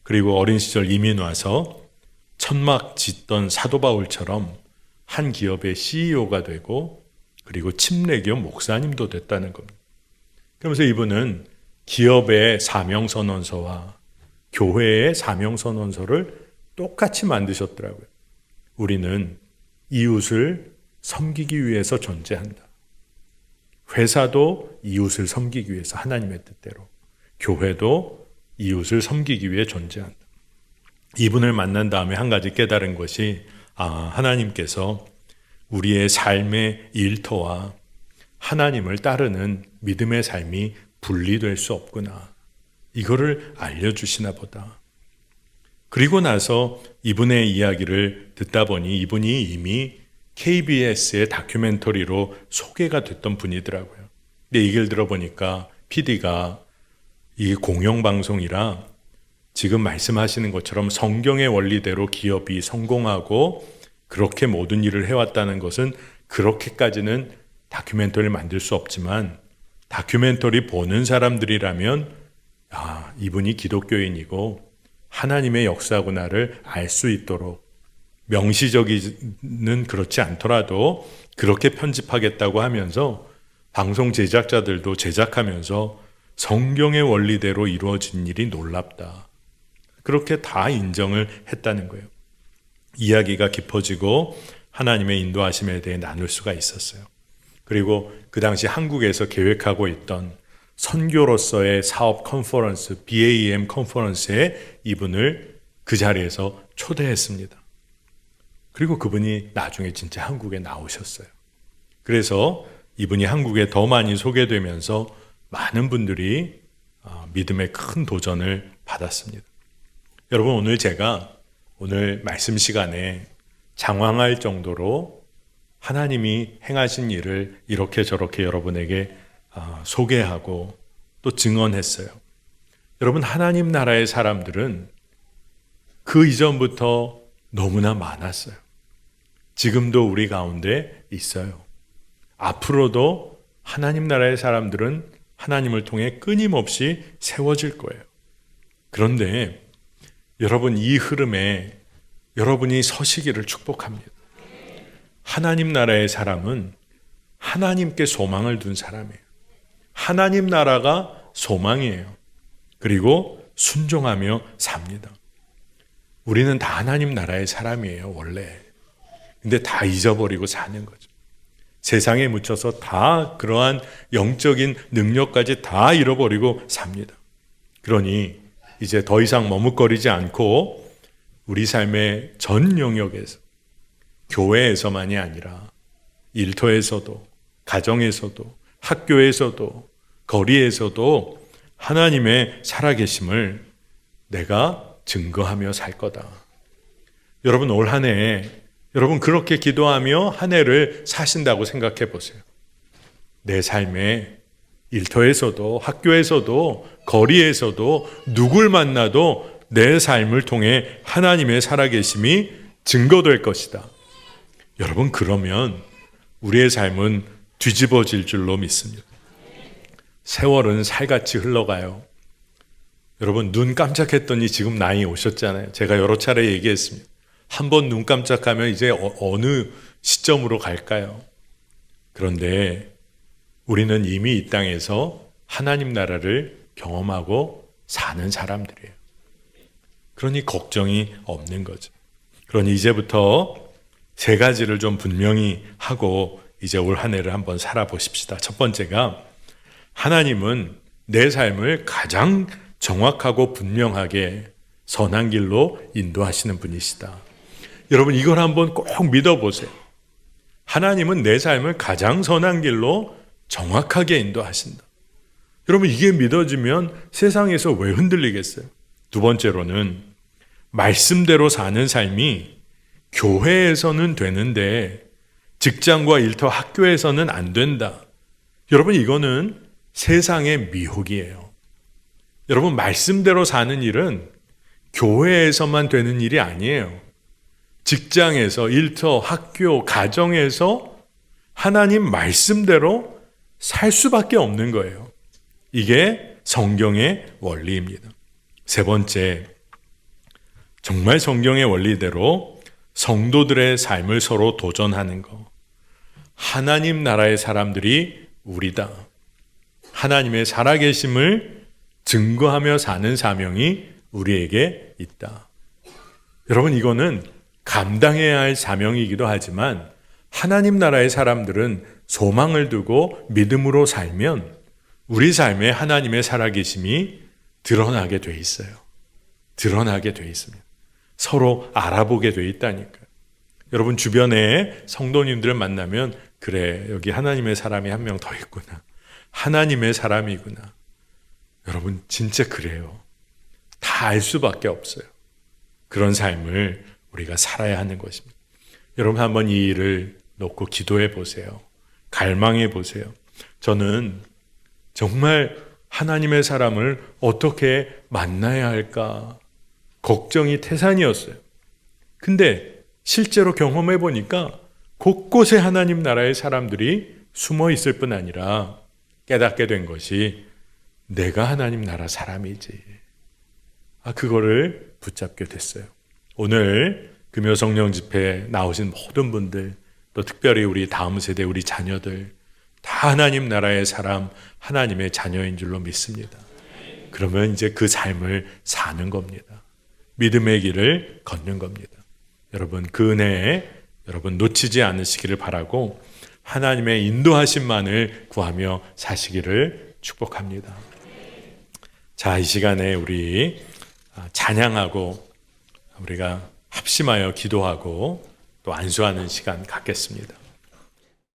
그리고 어린 시절 이민 와서 천막 짓던 사도 바울처럼 한 기업의 CEO가 되고 그리고 침례기업 목사님도 됐다는 겁니다. 그러면서 이분은 기업의 사명선언서와 교회의 사명선언서를 똑같이 만드셨더라고요. 우리는 이웃을 섬기기 위해서 존재한다. 회사도 이웃을 섬기기 위해서 하나님의 뜻대로, 교회도 이웃을 섬기기 위해 존재한다. 이분을 만난 다음에 한 가지 깨달은 것이 하나님께서 우리의 삶의 일터와 하나님을 따르는 믿음의 삶이 분리될 수 없구나. 이거를 알려주시나 보다. 그리고 나서 이분의 이야기를 듣다 보니 이분이 이미 KBS의 다큐멘터리로 소개가 됐던 분이더라고요. 근데 얘기를 들어보니까 PD가 이게 공영방송이라 지금 말씀하시는 것처럼 성경의 원리대로 기업이 성공하고 그렇게 모든 일을 해왔다는 것은 그렇게까지는 다큐멘터리를 만들 수 없지만 다큐멘터리 보는 사람들이라면 이분이 기독교인이고 하나님의 역사구나를 알 수 있도록 명시적이는 그렇지 않더라도 그렇게 편집하겠다고 하면서 방송 제작자들도 제작하면서 성경의 원리대로 이루어진 일이 놀랍다. 그렇게 다 인정을 했다는 거예요. 이야기가 깊어지고 하나님의 인도하심에 대해 나눌 수가 있었어요. 그리고 그 당시 한국에서 계획하고 있던 선교로서의 사업 컨퍼런스, BAM 컨퍼런스에 이분을 그 자리에서 초대했습니다. 그리고 그분이 나중에 진짜 한국에 나오셨어요. 그래서 이분이 한국에 더 많이 소개되면서 많은 분들이 믿음의 큰 도전을 받았습니다. 여러분, 오늘 제가 오늘 말씀 시간에 장황할 정도로 하나님이 행하신 일을 이렇게 저렇게 여러분에게 소개하고 또 증언했어요. 여러분, 하나님 나라의 사람들은 그 이전부터 너무나 많았어요. 지금도 우리 가운데 있어요. 앞으로도 하나님 나라의 사람들은 하나님을 통해 끊임없이 세워질 거예요. 그런데 여러분, 이 흐름에 여러분이 서시기를 축복합니다. 하나님 나라의 사람은 하나님께 소망을 둔 사람이에요. 하나님 나라가 소망이에요. 그리고 순종하며 삽니다. 우리는 다 하나님 나라의 사람이에요, 원래. 근데 다 잊어버리고 사는 거죠. 세상에 묻혀서 다 그러한 영적인 능력까지 다 잃어버리고 삽니다. 그러니 이제 더 이상 머뭇거리지 않고 우리 삶의 전 영역에서, 교회에서만이 아니라 일터에서도, 가정에서도, 학교에서도, 거리에서도 하나님의 살아계심을 내가 증거하며 살 거다. 여러분, 올 한 해 여러분 그렇게 기도하며 한 해를 사신다고 생각해 보세요. 내 삶에 일터에서도, 학교에서도, 거리에서도 누굴 만나도 내 삶을 통해 하나님의 살아계심이 증거될 것이다. 여러분, 그러면 우리의 삶은 뒤집어질 줄로 믿습니다. 세월은 살같이 흘러가요. 여러분, 눈 깜짝했더니 지금 나이 오셨잖아요. 제가 여러 차례 얘기했습니다. 한 번 눈 깜짝하면 이제 어느 시점으로 갈까요? 그런데 우리는 이미 이 땅에서 하나님 나라를 경험하고 사는 사람들이에요. 그러니 걱정이 없는 거죠. 그러니 이제부터 세 가지를 좀 분명히 하고 이제 올 한 해를 한번 살아보십시다. 첫 번째가, 하나님은 내 삶을 가장 정확하고 분명하게 선한 길로 인도하시는 분이시다. 여러분, 이걸 한번 꼭 믿어보세요. 하나님은 내 삶을 가장 선한 길로 정확하게 인도하신다. 여러분, 이게 믿어지면 세상에서 왜 흔들리겠어요? 두 번째로는, 말씀대로 사는 삶이 교회에서는 되는데 직장과 일터, 학교에서는 안 된다. 여러분, 이거는 세상의 미혹이에요. 여러분, 말씀대로 사는 일은 교회에서만 되는 일이 아니에요. 직장에서, 일터, 학교, 가정에서 하나님 말씀대로 살 수밖에 없는 거예요. 이게 성경의 원리입니다. 세 번째, 정말 성경의 원리대로 성도들의 삶을 서로 도전하는 거. 하나님 나라의 사람들이 우리다. 하나님의 살아계심을 증거하며 사는 사명이 우리에게 있다. 여러분, 이거는 감당해야 할 사명이기도 하지만 하나님 나라의 사람들은 소망을 두고 믿음으로 살면 우리 삶에 하나님의 살아계심이 드러나게 돼 있어요. 드러나게 돼 있습니다. 서로 알아보게 돼 있다니까요. 여러분 주변에 성도님들을 만나면 그래, 여기 하나님의 사람이 한 명 더 있구나. 하나님의 사람이구나. 여러분 진짜 그래요. 다 알 수밖에 없어요. 그런 삶을 우리가 살아야 하는 것입니다. 여러분 한번 이 일을 놓고 기도해 보세요. 갈망해 보세요. 저는 정말 하나님의 사람을 어떻게 만나야 할까 걱정이 태산이었어요. 근데 실제로 경험해 보니까 곳곳에 하나님 나라의 사람들이 숨어 있을 뿐 아니라 깨닫게 된 것이 내가 하나님 나라 사람이지. 그거를 붙잡게 됐어요. 오늘 금요성령 집회에 나오신 모든 분들, 또 특별히 우리 다음 세대 우리 자녀들 다 하나님 나라의 사람, 하나님의 자녀인 줄로 믿습니다. 그러면 이제 그 삶을 사는 겁니다. 믿음의 길을 걷는 겁니다. 여러분 그 은혜에 여러분 놓치지 않으시기를 바라고 하나님의 인도하심만을 구하며 사시기를 축복합니다. 자, 이 시간에 우리 찬양하고 우리가 합심하여 기도하고 또 안수하는 시간 갖겠습니다.